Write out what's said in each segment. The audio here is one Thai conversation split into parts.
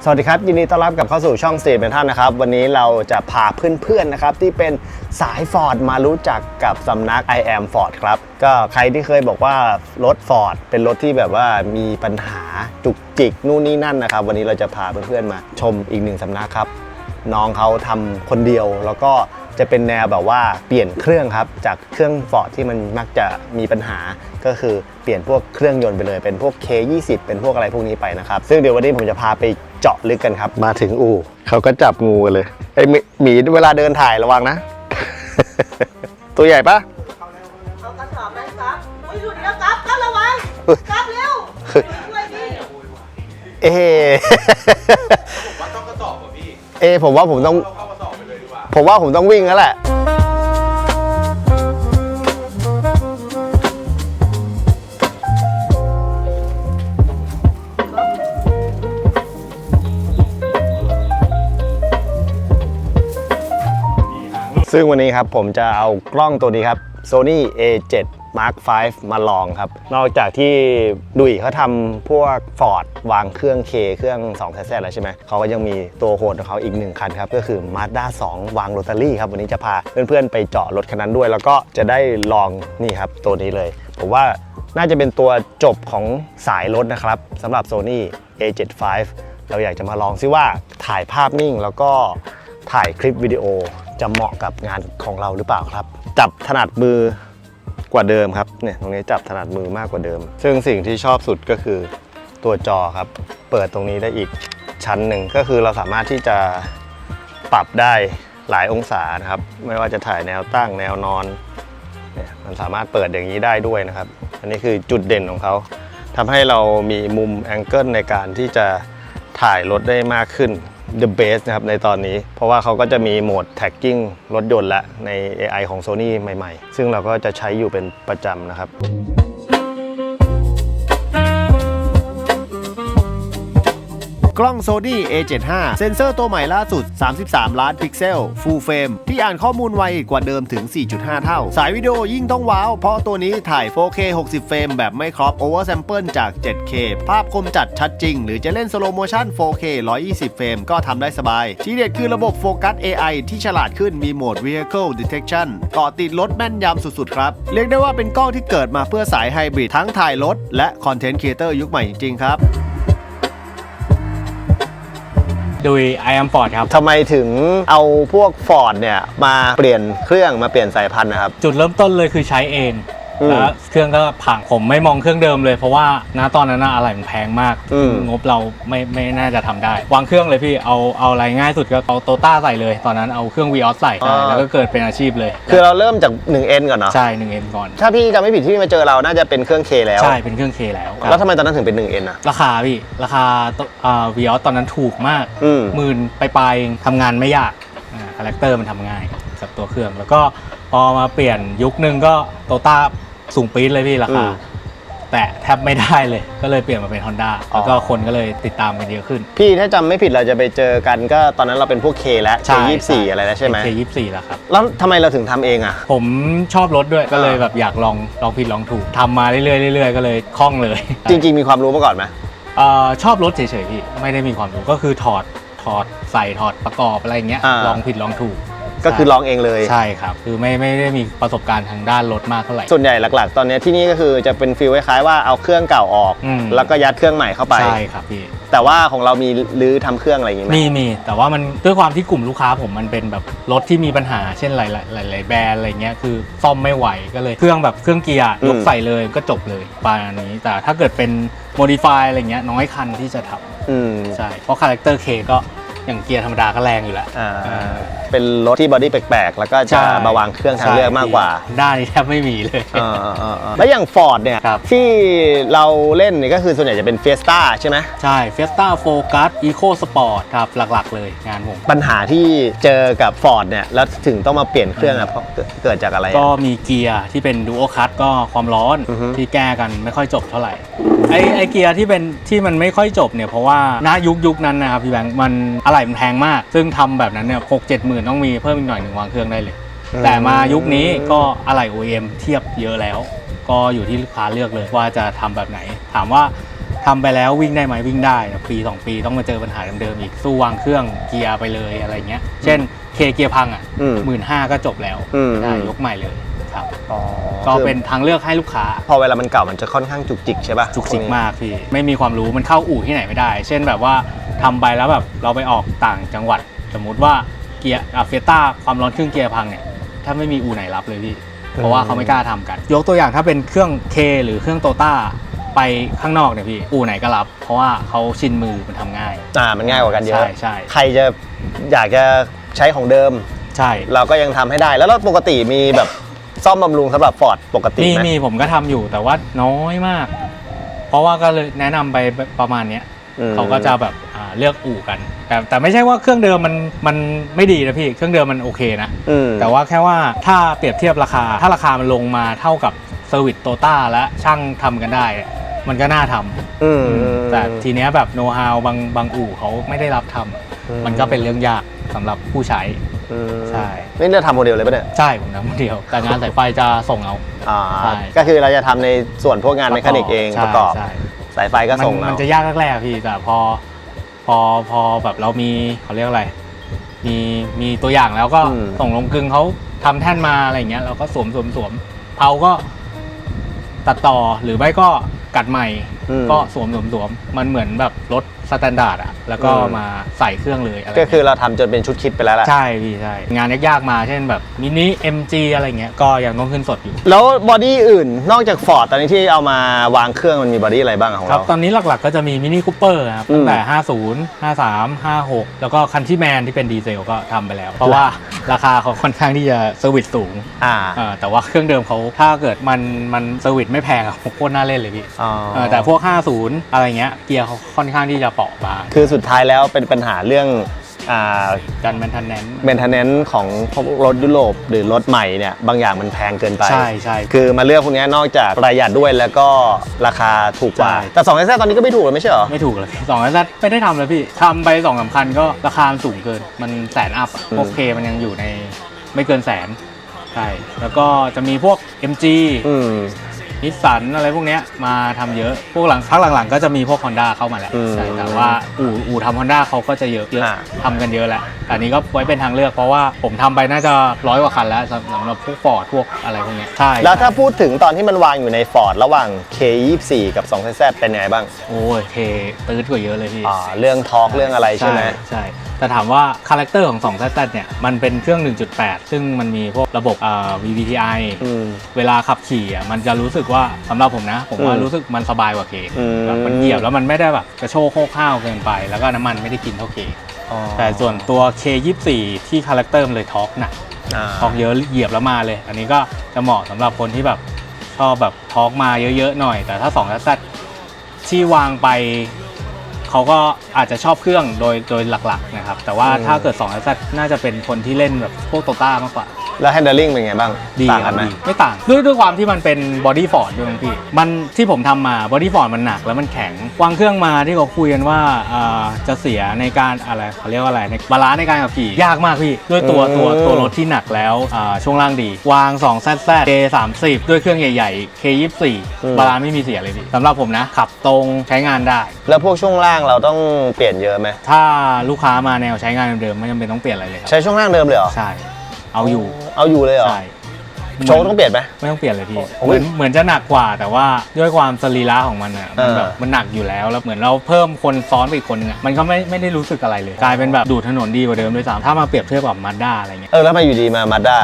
สวัสดีครับยินดีต้อนรับกับเข้าสู่ช่องStreet Mentalนะครับวันนี้เราจะพาเพื่อนๆนะครับที่เป็นสาย Ford มารู้จักกับสำนัก I am Ford ครับก็ใครที่เคยบอกว่ารถ Ford เป็นรถที่แบบว่ามีปัญหาจุกจิกนู่นนี่นั่นนะครับวันนี้เราจะพาเพื่อนๆมาชมอีกหนึ่งสำนักครับน้องเขาทำคนเดียวแล้วก็จะเป็นแนวแบบว่าเปลี่ยนเครื่องครับจากเครื่อง Ford ที่มันมักจะมีปัญหาก็คือเปลี่ยนพวกเครื่องยนต์ไปเลยเป็นพวก K20 เป็นพวกอะไรพวกนี้ไปนะครับซึ่งเดี๋ยววันนี้ผมจะพาไปเจาะลึกกันครับมาถึงอู่เขาก็จับงูกันเลยไอ้หมีเวลาเดินถ่ายระวังนะ ตัวใหญ่ปะเอากระสอบไหมครับอุ้ยหยุดแล้วครับครับระวังครับเร็วช่วยพี่ผมว่าต้องกระสอบป่ะพี่ผมว่าผมต้องเข้ากระสอบไปเลยดีกว่าผมว่าผมต้องวิ่งแล้วแหละซึ่งวันนี้ครับผมจะเอากล้องตัวนี้ครับ Sony A7 Mark V มาลองครับนอกจากที่ดุยเขาทำพวก Ford วางเครื่อง K เครื่อง2 Z แล้วใช่ไหมเขาก็ยังมีตัวโหดของเขาอีก1คันครับก็คือ Mazda 2 วางโรตารี่ครับวันนี้จะพาเพื่อนๆไปเจาะรถคันนั้นด้วยแล้วก็จะได้ลองนี่ครับตัวนี้เลยผมว่าน่าจะเป็นตัวจบของสายรถนะครับสำหรับ Sony A7 V เราอยากจะมาลองซิว่าถ่ายภาพนิ่งแล้วก็ถ่ายคลิปวิดีโอจะเหมาะกับงานของเราหรือเปล่าครับจับถนัดมือกว่าเดิมครับเนี่ยตรงนี้จับถนัดมือมากกว่าเดิมซึ่งสิ่งที่ชอบสุดก็คือตัวจอครับเปิดตรงนี้ได้อีกชั้นหนึ่งก็คือเราสามารถที่จะปรับได้หลายองศานะครับไม่ว่าจะถ่ายแนวตั้งแนวนอนเนี่ยมันสามารถเปิดอย่างนี้ได้ด้วยนะครับอันนี้คือจุดเด่นของเขาทำให้เรามีมุมแองเกิลในการที่จะถ่ายรถได้มากขึ้นThe Best นะครับในตอนนี้เพราะว่าเขาก็จะมีโหมด Tagging รถยนต์และใน AI ของ Sony ใหม่ๆซึ่งเราก็จะใช้อยู่เป็นประจำนะครับกล้อง Sony A75 เซ็นเซอร์ตัวใหม่ล่าสุด33ล้านพิกเซล Full Frame ที่อ่านข้อมูลไวกว่าเดิมถึง 4.5 เท่าสายวิดีโอยิ่งต้องว้าวเพราะตัวนี้ถ่าย 4K 60 เฟรมแบบไม่ครอป Oversample จาก 7K ภาพคมจัดชัดจริงหรือจะเล่น Slow Motion 4K 120 เฟรมก็ทำได้สบายที่เด็ดคือระบบโฟกัส AI ที่ฉลาดขึ้นมีโหมด Vehicle Detection เกาะติดรถแม่นยำสุดๆครับเรียกได้ว่าเป็นกล้องที่เกิดมาเพื่อสายไฮบริดทั้งถ่ายรถและคอนเทนต์ครีเอเตอร์ยุคใหม่จริงๆครับดุย I am Ford ครับทำไมถึงเอาพวก Ford เนี่ยมาเปลี่ยนเครื่องมาเปลี่ยนสายพันธุ์นะครับจุดเริ่มต้นเลยคือใช้เองแล้วเครื่องก็พังผมไม่มองเครื่องเดิมเลยเพราะว่าณตอนนั้นอะไรมันแพงมากงบเราไม่น่าจะทำได้วางเครื่องเลยพี่เอาอะไรง่ายสุดก็เอาโตต้าใส่เลยตอนนั้นเอาเครื่อง Vios ใส่แล้วก็เกิดเป็นอาชีพเลยคือเราเริ่มจาก 1N ก่อนเนาะใช่ 1N ก่อนถ้าพี่จำไม่ผิดที่มาเจอเราน่าจะเป็นเครื่อง K แล้วใช่เป็นเครื่อง K แล้วแล้วทำไมตอนนั้นถึงเป็น 1N อะราคาพี่ราคาVios ตอนนั้นถูกมาก10,000ไปเองทำงานไม่ยากคาแรคเตอร์มันทำง่ายกับตัวเครื่องแล้วก็พอมาเปลี่ยนยุคนึงก็โตต้าสูงปี๊ดเลยพี่ราคาแต่แทบไม่ได้เลยก็เลยเปลี่ยนมาเป็น Honda แล้วก็คนก็เลยติดตามกันเยอะขึ้นพี่ถ้าจำไม่ผิดเราจะไปเจอกันก็ตอนนั้นเราเป็นพวก K แล้ว K24 อะไรแล้วใช่ไหม K24 แล้วครับแล้วทำไมเราถึงทำเองอะผมชอบรถด้วยก็เลยแบบอยากลองผิดลองถูกทำมาเรื่อยๆก็เลยคล่องเลยจริงๆมีความรู้มาก่อนไหมชอบรถเฉยๆพี่ไม่ได้มีความรู้ก็คือถอดใส่ถอดประกอบอะไรเงี้ยลองผิดลองถูกก็คือลองเองเลยใช่ครับคือไม่ได้มีประสบการณ์ทางด้านรถมากเท่าไหร่ส่วนใหญ่หลักๆตอนนี้ที่นี่ก็คือจะเป็นฟีลคล้ายๆว่าเอาเครื่องเก่าออกแล้วก็ยัดเครื่องใหม่เข้าไปใช่ครับพี่แต่ว่าของเรามีรื้อทำเครื่องอะไรอย่างงี้ไหมมีแต่ว่ามันด้วยความที่กลุ่มลูกค้าผมมันเป็นแบบรถที่มีปัญหาเช่นหลายแบรนด์อะไรเงี้ยคือซ่อมไม่ไหวก็เลยเครื่องแบบเครื่องเกียร์ยกใส่เลยก็จบเลยประมาณนี้แต่ถ้าเกิดเป็นโมดิฟายอะไรเงี้ยน้อยคันที่จะทำใช่เพราะคาแรคเตอร์เคก็อย่างเกียร์ธรรมดาก็แรงอยู่แล้วเป็นรถที่บอดี้แปลกๆแล้วก็จะมาวางเครื่องทางเลือกมากกว่าด้านนี้แทบไม่มีเลยแล้วอย่าง Ford เนี่ยที่เราเล่นนี่ก็คือส่วนใหญ่จะเป็น Fiesta ใช่ไหมใช่ Fiesta Focus Eco Sport ครับหลักๆเลยงานผมปัญหาที่เจอกับ Ford เนี่ยแล้วถึงต้องมาเปลี่ยนเครื่องเพราะเกิดจากอะไรก็มีเกียร์ที่เป็น Dual Clutch ก็ความร้อนที่แก้กันไม่ค่อยจบเท่าไหร่ไอเกียร์ที่มันไม่ค่อยจบเนี่ยเพราะว่าณยุคนั้นนะครับพี่แบงค์มันอะไรมันแพงมากซึ่งทำแบบนั้นเนี่ย6-7 หมื่นต้องมีเพิ่มอีกหน่อยหนึ่งวางเครื่องได้เลยแต่มายุคนี้ก็อะไหล่ OEM เทียบเยอะแล้วก็อยู่ที่ลูกค้าเลือกเลยว่าจะทำแบบไหนถามว่า ทำไปแล้ววิ่งได้ไหมวิ่งได้แต่ปี2 ปีต้องมาเจอปัญหาเดิมๆอีกสู้วางเครื่องเกียร์ไปเลยอะไรเงี้ยเช่นเคเกียร์พังอ่ะ 15,000ก็จบแล้วได้ยกใหม่เลยครับก็เป็นทางเลือกให้ลูกค้าพอเวลามันเก่ามันจะค่อนข้างจุกจิกใช่ป่ะจุกจิกมากพี่ไม่มีความรู้มันเข้าอู่ที่ไหนไม่ได้ เช่นแบบว่าทำไปแล้วแบบเราไปออกต่างจังหวัดสมมุติว่าเกียร์เฟต้าความร้อนเครื่องเกียร์พังเนี่ยถ้าไม่มีอู่ไหนรับเลยพี่เพราะว่าเขาไม่กล้าทำกันยกตัวอย่างถ้าเป็นเครื่อง K หรือเครื่องโตต้าไปข้างนอกเนี่ยพี่อู่ไหนก็รับเพราะว่าเขาชินมือมันทำง่ายมันง่ายกว่ากันเยอะใช่ ใครจะอยากจะใช้ของเดิมใช่ เราก็ยังทำให้ได้แล้วปกติมีแบบซ่อมบำรุงสำหรับ Ford ปกติไหมมีผมก็ทำอยู่แต่ว่าน้อยมาก เพราะว่าก็เลยแนะนำไปประมาณเนี้ยเขาก็จะแบบเลือกอู่กันแต่ไม่ใช่ว่าเครื่องเดิมมันไม่ดีนะพี่เครื่องเดิมมันโอเคนะแต่ว่าแค่ว่าถ้าเปรียบเทียบราคาถ้าราคามันลงมาเท่ากับเซอร์วิสโตต้าและช่างทำกันได้มันก็น่าทำแต่ทีเนี้ยแบบโน้ตฮาวบางอู่เขาไม่ได้รับทำมันก็เป็นเรื่องยากสำหรับผู้ใช้ใช่นี่เราทำโมเดลเลยปะเนี่ยใช่ผมทำโมเดลแต่งานสายไฟจะส่งเอาก็คือเราจะทำในส่วนพวกงานเมคานิกเองประกอบสายไฟก็ส่งมันจะยากแรกๆพี่แต่พอแบบเรามีเขาเรียกอะไรมีตัวอย่างแล้วก็ส่งลงกลึงเขาทำแท่นมาอะไรอย่างเงี้ยเราก็สวมเผาก็ตัดต่อหรือไม่ก็กัดใหม่ก็สวมมันเหมือนแบบรถสแตนดาร์ดอ่ะแล้วก็มาใส่เครื่องเลยอะไรก็คือเราทำจนเป็นชุดคิดไปแล้วแหละใช่พี่ใช่งานยากๆมาเช่นแบบมินิ MG อะไรเงี้ยก็ยังต้องขึ้นสดอยู่แล้วบอดี้อื่นนอกจาก Ford ตอนนี้ที่เอามาวางเครื่องมันมีบอดี้อะไรบ้างของเราครับตอนนี้หลักๆก็จะมีมินิคูเปอร์ครับตั้งแต่50 53 56แล้วก็คันที่แมนที่เป็นดีเซลก็ทำไปแล้วเพราะว่าราคาเขาค่อนข้างที่จะเซอร์วิสสูงแต่ว่าเครื่องเดิมเขาถ้าเกิดมันเซอร์วิสไม่แพงอะโคตรน่าเล่นเลยพี่แต่พวก50อะไรเงี้ยเกียร์เขาค่อนข้างที่จะเปราะบางคือสุดท้ายแล้วเป็นปัญหาเรื่องการแมนเทนแนนซ์ของรถยุโรปหรือรถใหม่เนี่ยบางอย่างมันแพงเกินไปใช่คือมาเลือกพวกนี้นอกจากประหยัดด้วยแล้วก็ราคาถูกกว่าแต่2 SZ ตอนนี้ก็ไม่ถูกเลยไม่ใช่หรอไม่ถูกเลย2 SZ ไม่ได้ทำเลยพี่ทำไป2-3 คันก็ราคาสูงเกินมันแสนอัพโอเคมันยังอยู่ในไม่เกินแสนใช่แล้วก็จะมีพวก MGนิสสันอะไรพวกนี้มาทำเยอะพวกพักหลังๆก็จะมีพวก Honda เข้ามาแล้วใช่แต่ว่าอู่ทำ Honda เขาก็จะเยอะทำกันเยอะแล้วแต่นี้ก็ไว้เป็นทางเลือกเพราะว่าผมทำไปน่าจะ100 กว่าคันแล้วสำหรับพวก Ford พวกอะไรพวกนี้ใช่แล้วถ้าพูดถึงตอนที่มันวางอยู่ใน Ford ระหว่าง K24 กับ2 Z เป็นยังไงบ้างโอ้ย K ตื้นกว่าเยอะเลยพี่เรื่องทอร์กเรื่องอะไรใช่ไหมใช่แต่ถามว่าคาแรคเตอร์ของ2 Z เนี่ยมันเป็นเครื่อง 1.8 ซึ่งมันมีพวกระบบ VVTi เวลาขับขี่มันจะรู้สึกว่าสำหรับผมนะผมว่ารู้สึกมันสบายกว่าเคแบบมันเหยียบแล้วมันไม่ได้แบบกระโชกโคกข้าวเกินไปแล้วก็น้ำมันไม่ได้กินเท่าเคแต่ส่วนตัว K24 ที่คาแรคเตอร์มันเลยทอร์กหนักทอร์กเยอะเหยียบแล้วมาเลยอันนี้ก็จะเหมาะสำหรับคนที่แบบชอบแบบทอร์กมาเยอะๆหน่อยแต่ถ้า2 Z ที่วางไปเขาก็อาจจะชอบเครื่องโดยหลักๆนะครับแต่ว่าถ้าเกิด2 Z น่าจะเป็นคนที่เล่นแบบพวกโตต้ามากกว่าแล้ว handling เป็นไงบ้างต่างกันไหมไม่ต่างด้วยความที่มันเป็น body Ford ด้วยพี่มันที่ผมทำมา body Ford มันหนักแล้วมันแข็งวางเครื่องมาที่เขาคุยกันว่าจะเสียในการอะไรเขาเรียกว่าอะไรในบาลานซ์ในการขับขี่ยากมากพี่ด้วยตัวรถที่หนักแล้วช่วงล่างดีวาง2 ZZ K30 ด้วยเครื่องใหญ่ๆ K24 บาลานซ์ไม่มีเสียเลยพี่สำหรับผมนะขับตรงใช้งานได้แล้วพวกช่วงล่างเราต้องเปลี่ยนเยอะไหมถ้าลูกค้ามาแนวใช้งานเดิมไม่จำเป็นต้องเปลี่ยนอะไรเลยใช้ช่วงล่างเดิมเลยเหรอใช่เอาอยู่เลยเหรอใช่โชว์ต้องเปลี่ยนไหมไม่ต้องเปลี่ยนเลยพี่เหมือนจะหนักกว่าแต่ว่าด้วยความสรีระของมันอ่ะมันแบบมันหนักอยู่แล้วเหมือนเราเพิ่มคนซ้อนไปอีกคนนึงอ่ะมันก็ไม่ได้รู้สึกอะไรเลยกลายเป็นแบบดูดถนนดีกว่าเดิมด้วยซ้ำถ้ามาเปรียบเทียบกับมาด้าอะไรเงี้ยแล้วมาอยู่ดีมามาด้า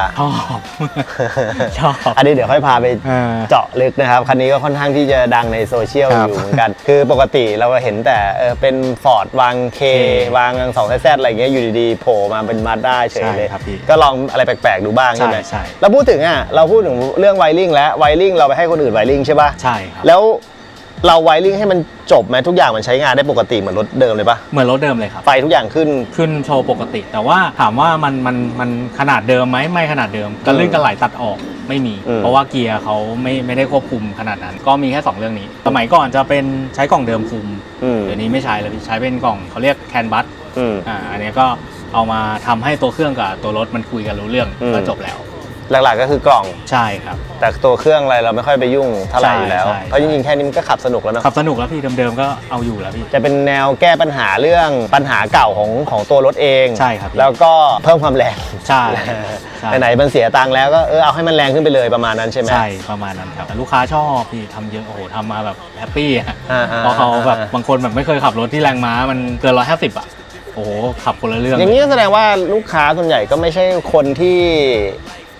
ชอบอันนี้เดี๋ยวค่อยพาไปเจาะลึกนะครับคันนี้ก็ค่อนข้างที่จะดังในโซเชียลอยู่เหมือนกันคือปกติเราเห็นแต่เป็น Ford วาง K วาง2 Z อะไรเงี้ยอยู่ดีๆโผล่มาเป็นมาด้าเฉยเลยก็ลองอะไรแปลกๆดูบ้างใช่ไหมแล้วพูดถึงเราพูดถึงเรื่องไวริ่งแล้วไวริ่งเราไปให้คนอื่นไวริ่งใช่ป่ะใช่ครับแล้วเราไวริ่งให้มันจบไหมทุกอย่างมันใช้งานได้ปกติเหมือนรถเดิมเลยป่ะเหมือนรถเดิมเลยครับไฟทุกอย่างขึ้นโชว์ปกติแต่ว่าถามว่ามันขนาดเดิมไหมไม่ขนาดเดิมกันลื่นกันไหลตัดออกไม่มีเพราะว่าเกียร์เขาไม่ได้ควบคุมขนาดนั้นก็มีแค่2เรื่องนี้สมัยก่อนจะเป็นใช้กล่องเดิมคุมเดี๋ยวนี้ไม่ใช้แล้วใช้เป็นกล่องเขาเรียกแคนบัสอันนี้ก็เอามาทำให้ตัวเครื่องกับตัวรถมันคุยกันรู้เรื่องก็จบแล้ว หลักๆก็คือกล่อง ใช่ครับ แต่ตัวเครื่องอะไรเราไม่ค่อยไปยุ่งเท่าไหร่อยู่แล้ว ใช่ เพราะจริงๆแค่นี้มันก็ขับสนุกแล้วเนาะ ขับสนุกแล้วพี่เดิมๆก็เอาอยู่แล้วพี่ จะเป็นแนวแก้ปัญหาเรื่องปัญหาเก่าของตัวรถเอง ใช่ครับ แล้วก็เพิ่มความแรง ใช่ใช่ ไหนๆมันเสียตังค์แล้วก็เอาให้มันแรงขึ้นไปเลยประมาณนั้นใช่ไหม ใช่ประมาณนั้นครับแต่ลูกค้าชอบพี่ทำเยอะโอ้โหทำมาแบบแฮปปี้อะ อ่า เพราะเขาแบบบางคนแบบไม่เคยขับรถที่แรงม้ามันเกิน150อ่ะโอ้โหขับคนละเรื่อง อย่างนี้ก็แสดงว่าลูกค้าส่วนใหญ่ก็ไม่ใช่คนที่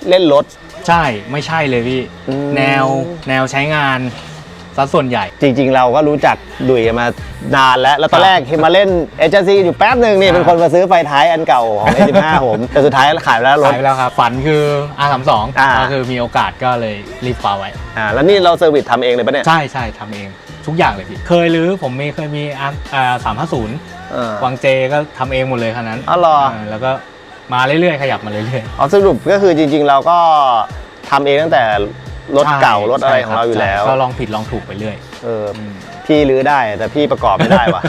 เล่นรถ ใช่ไม่ใช่เลยพี่ อืม แนวใช้งานซะส่วนใหญ่ จริงๆเราก็รู้จักดุยกันมานานแล้วตอนแรกที่มาเล่นเอเจนซี่อยู่แป๊บหนึ่งนี่เป็นคนมาซื้อไฟท้ายอันเก่าของ A15 ผมแต่สุดท้ายขายไปแล้วรถ ขายไปแล้วครับฝันคือ R32 อ่า ก็คือมีโอกาสก็เลยรีบคว้าไว้ แล้วนี่เราเซอร์วิสทำเองเลยปะเนี่ย ใช่ทำเองทุกอย่างเลยพี่เคยหรือผมเคยมี350 วังเจก็ทำเองหมดเลยคันนั้น อ๋อเหรอ แล้วก็มาเรื่อยๆขยับมาเรื่อย อ๋อสรุปก็คือจริงๆเราก็ทำเองตั้งแต่รถ ๆ เก่ารถอะไรของเราอยู่แล้ว ก็ลองผิดลองถูกไปเรื่อย พี่รื้อได้แต่พี่ประกอบไม่ได้ว่ะ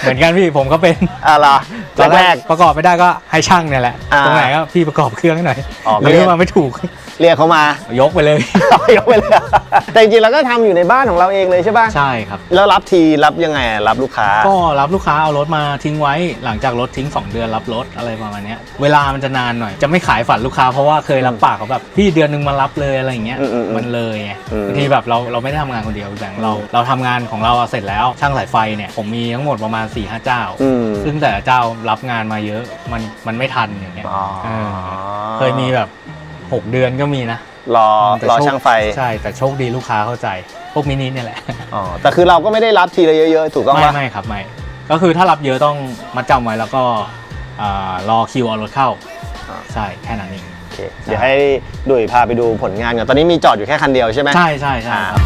เหมือนกันพี่ผมก็เป็น อะไร ตอนแร แร ก ก ประกอบไม่ได้ก็ให้ช่างเนี่ยแหละ อ่า ตรงไหนก็พี่ประกอบเครื่องให้หน่อย อ๋อก็ ห เรี รื ยก อมาไม่ถูก เรียกเขามา ยกไปเลย ยกไปเลย แต่จริงๆเราก็ทำอยู่ในบ้านของเราเองเลยใช่ป่ะ ใช่ครับ แล้วรับทีรับยังไงรับลูกค้า ก็รับลูกค้าเอารถมาทิ้งไว้หลังจากรถทิ้ง 2 เดือนรับรถอะไรประมาณเนี้ยเวลามันจะนานหน่อยจะไม่ขายฝันลูกค้าเพราะว่าเคยรับปากเขาแบบพี่เดือนนึงมารับเลยอะไรอย่างเงี้ย อืม มันเลยไง อืม บางทีแบบเราไม่ได้ทำงานคนเดียวพี่แบงค์เราทำงานของเราเสร็จแล้วช่างสายไฟเนี่ยผมมีทั้งหมดประมาณ 4-5 เจ้า อืม ซึ่งแต่ละเจ้ารับงานมาเยอะมันไม่ทันอย่างเงี้ย อ๋อ เคยมีแบบ 6 เดือนก็มีนะ รอ แต่ รอ โชค ช่างไฟ ใช่แต่โชคดีลูกค้าเข้าใจพวกมินิเนี่ยแหละ อ๋อแต่คือเราก็ไม่ได้รับทีละเยอะๆถูกต้องปะ ไม่ครับไม่ก็คือถ้ารับเยอะต้องมัดจำไว้แล้วก็รอคิวเอารถเข้าใช่แค่นั้นเอง โอเคเดี๋ยวให้ดุยพาไปดูผลงานกันตอนนี้มีจอดอยู่แค่คันเดียวใช่ไหม ใช่ครับ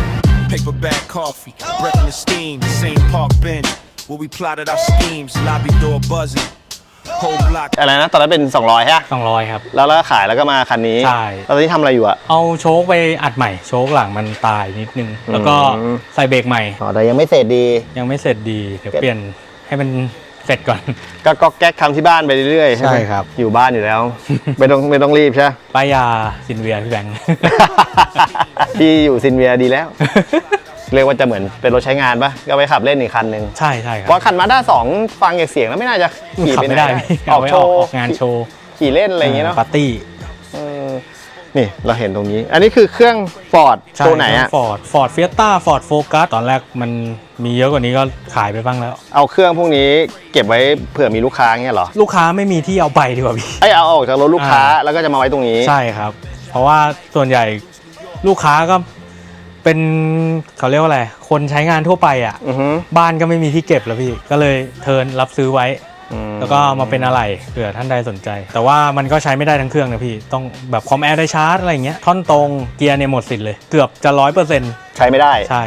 Paper bag coffee, breath in the steam, same park bench where we plotted our schemes, lobby door buzzing, whole block. อะไรนะตอนนั้นเป็น200ฮะ 200ครับ แล้วก็ขายแล้วก็มาคันนี้ ใช่ แล้วตอนนี้ทำอะไรอยู่อะ เอาโชคไปอัดใหม่โชคหลังมันตายนิดนึง แล้วก็ใส่เบรกใหม่ อ๋อแต่ยังไม่เสร็จดี ยังไม่เสร็จดีเดี๋ยวเปลี่ยนให้มันเสร็จก่อน ก็ก๊อกแก๊กทำที่บ้านไปเรื่อยๆใช่ไหม ใช่ครับ อยู่บ้านอยู่แล้ว ไม่ต้องรีบใช่ไหม ป้ายยาซินเวียพี่แบงค์ พี่อยู่ซินเวียดีแล้ว เรียกว่าจะเหมือนเป็นรถใช้งานปะก็ไปขับเล่นอีกคันหนึ่ง ใช่ค เพ รับ ราะคันมาด้า2ฟังจากเสียงแล้วไม่น่าจะขี่ ขับ ไปไหน ไม่ได้ ได้ พี่ ออกโชว์ ออกงานโชว์ ขี่เล่นอะไรอย่างเงี้ยเนาะ ปาร์ตี้ นี่เราเห็นตรงนี้ อันนี้คือเครื่องฟอร์ดตัวไหนอะ ฟอร์ดเฟียต้าฟอร์ดโฟกัสตอนแรกมันมีเยอะกว่านี้ก็ขายไปบ้างแล้ว เอาเครื่องพวกนี้เก็บไว้เผื่อมีลูกค้าเงี้ยเหรอ ลูกค้าไม่มีที่เอาไปดีกว่าพี่ เอาออกจากรถลูกค้าแล้วก็จะมาไว้ตรงนี้ ใช่ครับ เพราะว่าส่วนใหญ่ลูกค้าก็เป็นเขาเรียกว่าอะไรคนใช้งานทั่วไปอ่ะ อือฮึ บ้านก็ไม่มีที่เก็บแล้วพี่ก็เลยเทิร์นรับซื้อไว้ แล้วก็มาเป็นอะไรเผื่อท่านใดสนใจ แต่ว่ามันก็ใช้ไม่ได้ทั้งเครื่องนะพี่ต้องแบบคอมแอร์ได้ชาร์จอะไรอย่างเงี้ยท่อนตรงเกียร์เนี่ยหมดสิทธิ์เลยเกือบจะ 100% ใช้ไม่ได้ ใช่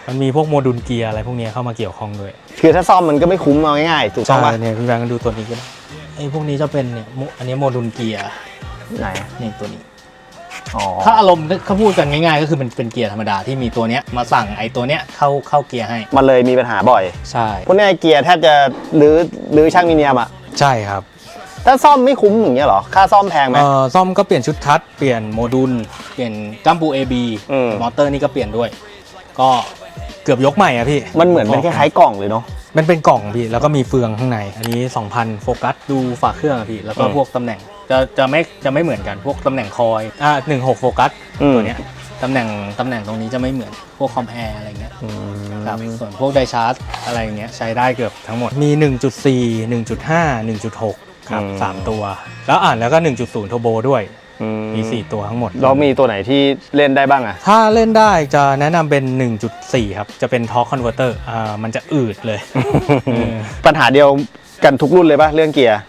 มันมีพวกโมดูลเกียร์อะไรพวกเนี้ยเข้ามาเกี่ยวข้องด้วย คือถ้าซ่อมมันก็ไม่คุ้มเอาง่ายๆถูกต้องปะ เนี่ยพี่แบงค์ดูตัวนี้ก็ได้ไอ้พวกนี้จะเป็นเนี่ยอันนี้โมดูลเกียร์ ไหน นี่ตัวนี้ อ๋อ ถ้าอารมณ์เขาพูดกันง่ายๆ ก็คือมันเป็นเกียร์ธรรมดาที่มีตัวเนี้ยมาสั่งไอ้ตัวเนี้ยเข้าเกียร์ให้ มันเลยมีปัญหาบ่อย ใช่ พวกนี้เกียร์แทบจะรื้อช่างมิเนียมอะ ใช่ครับ ถ้าซ่อมไม่คุ้มอย่างเงี้ยเหรอ ค่าซ่อมแพงไหม ซ่อมก็เปลี่ยนชุดคัทเปลี่ยนโมดูลเปลี่ยนจัมบู AB อืม มอเตอร์นี่ก็เปลี่ยนด้วย ก็เกือบยกใหม่อะพี่ มันเหมือนเป็นคล้ายๆกล่องเลยเนาะ มันเป็นกล่องพี่แล้วก็มีเฟืองข้างในอันนี้ 2,000 โฟกัสดูฝาเครื่องอะพี่แล้วก็ อืม พวกตำแหน่งจะไม่เหมือนกันพวกตำแหน่งคอย16 โฟกัส อืม ตัวเนี้ยตำแหน่งตรงนี้จะไม่เหมือนพวกคอมแอร์อะไรเงี้ยครับส่วนพวกไดชาร์จอะไรเงี้ยใช้ได้เกือบทั้งหมดมี 1.4 1.5 1.6 ครับ3ตัวแล้วก็ 1.0 โทโบด้วยมี 4 ตัวทั้งหมด แล้วมีตัวไหนที่เล่นได้บ้างอะ ถ้าเล่นได้จะแนะนำเป็น 1.4 ครับจะเป็นทอร์คคอนเวอร์เตอร์มันจะอืดเลย ปัญหาเดียวกันทุกรุ่นเลยป่ะเรื่องเกียร์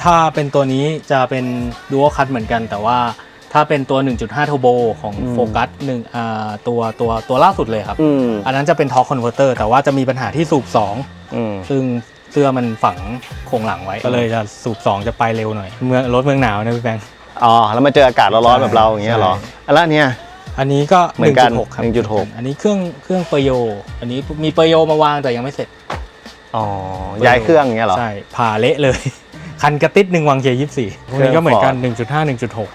ถ้าเป็นตัวนี้จะเป็นดูอัลคัทเหมือนกัน แต่ว่าถ้าเป็นตัว 1.5 Turbo ของโฟกัสตัวล่าสุดเลยครับ อันนั้นจะเป็นทอร์คคอนเวอร์เตอร์แต่ว่าจะมีปัญหาที่สูบ 2 ซึ่งเสื้อมันฝังโครงหลังไว้ ก็เลยจะสูบ 2 จะไปเร็วหน่อยรถเมืองหนาวนะพี่แบงค์ อ๋อ แล้วมาเจออากาศร้อนๆแบบเราอย่างเงี้ยเหรอ ใช่ แล้วเนี่ย อันนี้ก็ เหมือนกัน 1.6 ครับ 1.6 อันนี้เครื่องเปอร์โยอันนี้มีเปอร์โยมาวางแต่ยังไม่เสร็จ อ๋อ ย้ายเครื่องอย่างเงี้ยเหรอ ใช่ผ่าเละเลย คันกระติดหนึ่งวางเค24พวกนี้ก็เหมือนกัน 1.5 1.6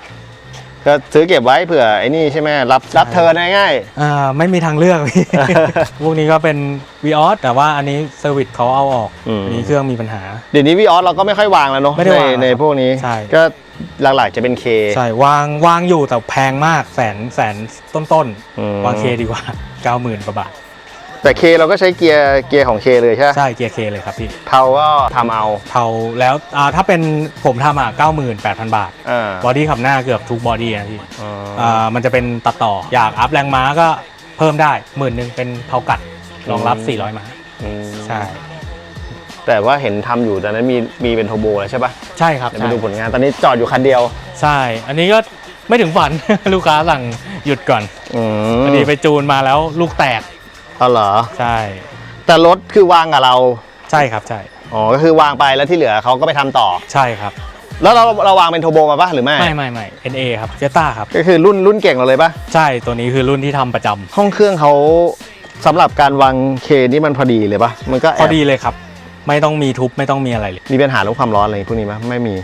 ก็ซื้อเก็บไว้เผื่อไอ้นี่ใช่ไหมรับเทิร์นง่าย ไม่มีทางเลือกพี่ พวกนี้ก็เป็น Vios แต่ว่าอันนี้เซอร์วิสเขาเอาออกอันนี้เครื่องมีปัญหา เดี๋ยวนี้วีออสเราก็ไม่ค่อยวางแล้วเนาะ ไม่ได้วาง ในพวกนี้ ใช่ ก็หลักๆจะเป็น K ใช่วางอยู่แต่แพงมากแสนต้น อืม วางเคดีกว่า 90,000 กว่าบาท แต่ K เราก็ใช้เกียร์ของ K เลยใช่ไหม ใช่เกียร์เคเลยครับพี่ เทาก็ทำเอา เทาแล้วถ้าเป็นผมทำ98,000 บาท บอดี้ขับหน้าเกือบทุกบอดี้นะพี่มันจะเป็นตัดต่ออยากอัพแรงม้าก็เพิ่มได้10,000เป็นเทากัดรองรับ400ม้าใช่ แต่ว่าเห็นทำอยู่ตอนนั้นมีเป็นโทโบแล้วใช่ปะ ใช่ครับ เดี๋ยวไปดูผลงานตอนนี้จอดอยู่คันเดียว ใช่ อันนี้ก็ไม่ถึงฝัน ลูกค้าสั่งหยุดก่อน ม พอดีไปจูนมาแล้วลูกแตก อ๋อเหรอ ใช่ แต่รถคือวางกับเรา ใช่ครับใช่ อ๋อก็คือวางไปแล้วที่เหลือเขาก็ไปทำต่อ ใช่ครับ แล้วเราวางเป็นโทโบมาปะหรือไม่ ไม่ NA ครับเจต้าครับ ก็คือรุ่นเก่งเราเลยปะ ใช่ตัวนี้คือรุ่นที่ทำประจำ ห้องเครื่องเขาสำหรับการวางเคนี่มันพอดีเลยปะมันก็แอ พอบ ดีเลยครับ ไม่ต้องมีทุบไม่ต้องมีอะไรเลย มีปัญหาเรื่องความร้อนอะไรพวกนี้ปะไม่มี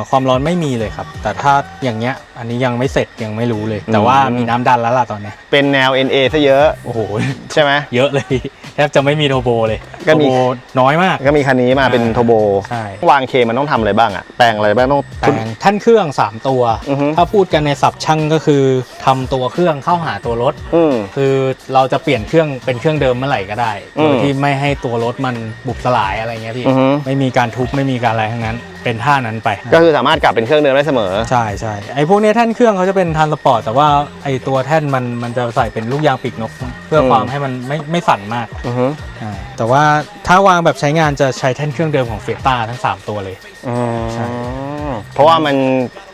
ความร้อนไม่มีเลยครับ แต่ถ้าอย่างเงี้ยอันนี้ยังไม่เสร็จยังไม่รู้เลย แต่ว่ามีน้ำดันแล้วล่ะตอนเนี้ย เป็นแนว NA ซะเยอะ โอ้โห ใช่ไหม เยอะเลย แทบจะไม่มีโทโบเลย ก็ โท มี โบน้อยมาก ก็มีคันนี้มาเป็นโทโบ ใช่ วางเคมันต้องทำอะไรบ้างอะแปลงอะไรบ้างต้อง แต่งแท่นเครื่อง 3 ตัว อือฮึ ถ้าพูดกันในศัพท์ช่างก็คือทำตัวเครื่องเข้าหาตัวรถ อืม คือเราจะเปลี่ยนเครื่องเป็นเครื่องเดิมเมื่อไหร่ก็ได้ อืม โดยที่ไม่ให้ตัวรถมันบุบสลายอะไรเงี้ยพี่ อือฮึ ไม่มีการทุบไม่มีการอะไรทั้งนั้น เป็นท่านั้นไป ก็คือสามารถกลับเป็นเครื่องเดิมได้เสมอ ใช่ใช่ไอ้พวกเนี้ยแท่นเครื่องเขาจะเป็นทันสปอร์ตแต่ว่าไอ้ตัวแท่นมันจะใส่เป็นลูกยางปีกนก เพื่อความให้มันไม่สั่นมาก อือฮึ แต่ว่าถ้าวางแบบใช้งานจะใช้แท่นเครื่องเดิมของเฟต้าทั้ง 3 ตัวเลย ใช่ เพราะว่ามัน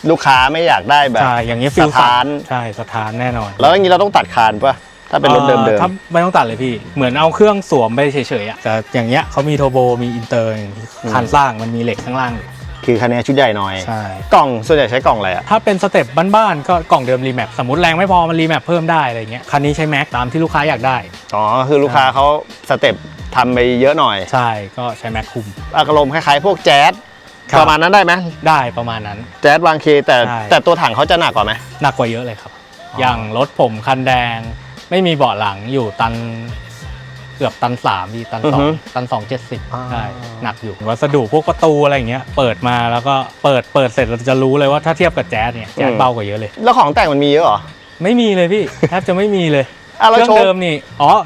ลูกค้าไม่อยากได้แบบ ใช่อย่างเงี้ยฟิล สถาน ใช่สถานแน่นอน แล้วอย่างนี้เราต้องตัดคานปะถ้าเป็นรถเดิม ถ้าไม่ต้องตัดเลยพี่ เหมือนเอาเครื่องสวมไปเฉยๆอะแต่อย่างเงี้ยเขามีโทโบมีอินเตอร์คันสร้างมันมีเหล็กข้างล่างอยู่ ๆคือคันนี้ชุดใหญ่หน่อย ใช่ กล่องส่วนใหญ่ใช้กล่องอะไรอะ ถ้าเป็นสเต็ปบ้านๆก็กล่องเดิมรีแมปสมมติแรงไม่พอมันรีแมปเพิ่มได้อะไรเงี้ยคันนี้ใช้แม็กตามที่ลูกค้าอยากได้ อ๋อคือลูกค้าเขาสเต็ปทำไปเยอะหน่อย ใช่ก็ใช้แม็กคุม อารมณ์คล้ายๆพวกแจ๊ส ครับ ประมาณนั้นได้ไหม ได้ประมาณนั้น แจ๊สวางเคแต่ ใช่ แต่ตัวถังเขาจะหนักกว่าไหม หนักกว่าเยอะเลยครับ อย่างรถผมคันแดงไม่มีเบาะหลังอยู่ตันเกือบตัน3พี่ตัน อือฮึ 2ตัน270ใช่หนักอยู่วัสดุพวกประตูอะไรอย่างเงี้ยเปิดมาแล้วก็เปิดเสร็จเราจะรู้เลยว่าถ้าเทียบกับแจ๊สเนี่ยแจ๊สเบากว่าเยอะเลย แล้วของแต่งมันมีเยอะเหรอ ไม่มีเลยพี่ แทบจะไม่มีเลย อ่ะแล้ว เครื่อง โชค เดิมนี่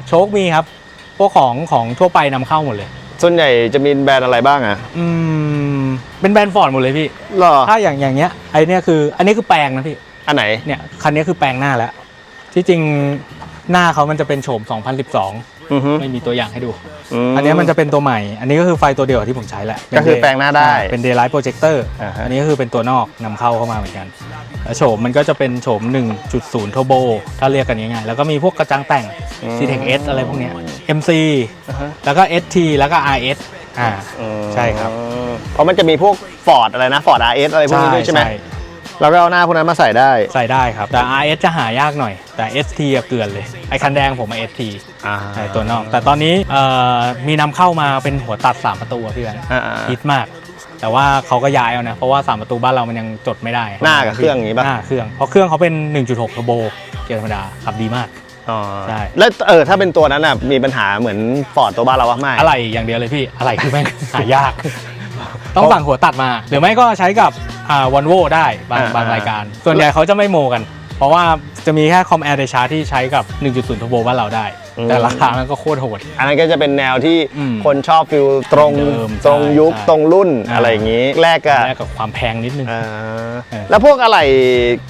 โชคมีครับพวกของทั่วไปนำเข้าหมดเลย ส่วนใหญ่จะมีแบรนด์อะไรบ้างอะ เป็นแบรนด์ฟอร์ดหมดเลยพี่ หรอ ถ้าอย่างเงี้ยอันนี้คือแปลงนะพี่ อันไหน เนี่ยคันนี้คือแปลงหน้าแล้ว ที่จริงหน้าเขามันจะเป็นโฉม 2012 อือฮึ ไม่มีตัวอย่างให้ดู ม อันนี้มันจะเป็นตัวใหม่ อันนี้ก็คือไฟตัวเดียวที่ผมใช้แหละ ก็คือแปลงหน้าได้ เป็น Daylight Projector อ่าฮะ อันนี้ก็คือเป็นตัวนอกนำเข้ามาเหมือนกันแล้วโฉมมันก็จะเป็นโฉม 1.0 Turbo ถ้าเรียกกันง่ายๆแล้วก็มีพวกกระจังแต่ง C-Tech S อะไรพวกเนี้ย MC แล้วก็ ST แล้วก็ RS ใช่ครับ เพราะมันจะมีพวกฟอร์ดอะไรนะฟอร์ด RS อะไรพวกนี้ด้วยใช่ไหมเราก็เอาหน้าพวกนั้นมาใส่ได้ ใส่ได้ครับ แต่ RS จะหายากหน่อย แต่ ST อะเกลือนเลย ไอคันแดงผมมา ST ใช่ตัวนอก แต่ตอนนี้มีนำเข้ามาเป็นหัวตัด 3 ประตูอะพี่แบงค์ อ่า ฮิตมาก แต่ว่าเขาก็ย้ายเอานะ เพราะว่า 3 ประตูบ้านเรามันยังจดไม่ได้ หน้ากับเครื่องอย่างงี้ป่ะ หน้าเครื่อง เพราะเครื่องเขาเป็น 1.6 Turbo เกียร์ธรรมดาขับดีมาก อ๋อ ใช่ แล้วถ้าเป็นตัวนั้นอ่ะมีปัญหาเหมือนฟอร์ดตัวบ้านเราวะไม่ อะไรอย่างเดียวเลยพี่ อะไรคือแม่ง หายาก ต้องสั่งหัวตัดมา หรือไม่ก็ใช้กับวันโวได้บางรายการ ส่วนใหญ่เขาจะไม่โมกัน เพราะว่าจะมีแค่คอมแอร์เดชาร์ที่ใช้กับ 1.0 Turbo บ้านเราได้ แต่ราคามันก็โคตรโหด อันนั้นก็จะเป็นแนวที่ อืม คนชอบฟิลตรง เดิม ตรงยุค ใช่ ตรงรุ่น อ่า อะไรอย่างงี้ แรกก็ แลกกับความแพงนิดนึง แล้วพวกอะไร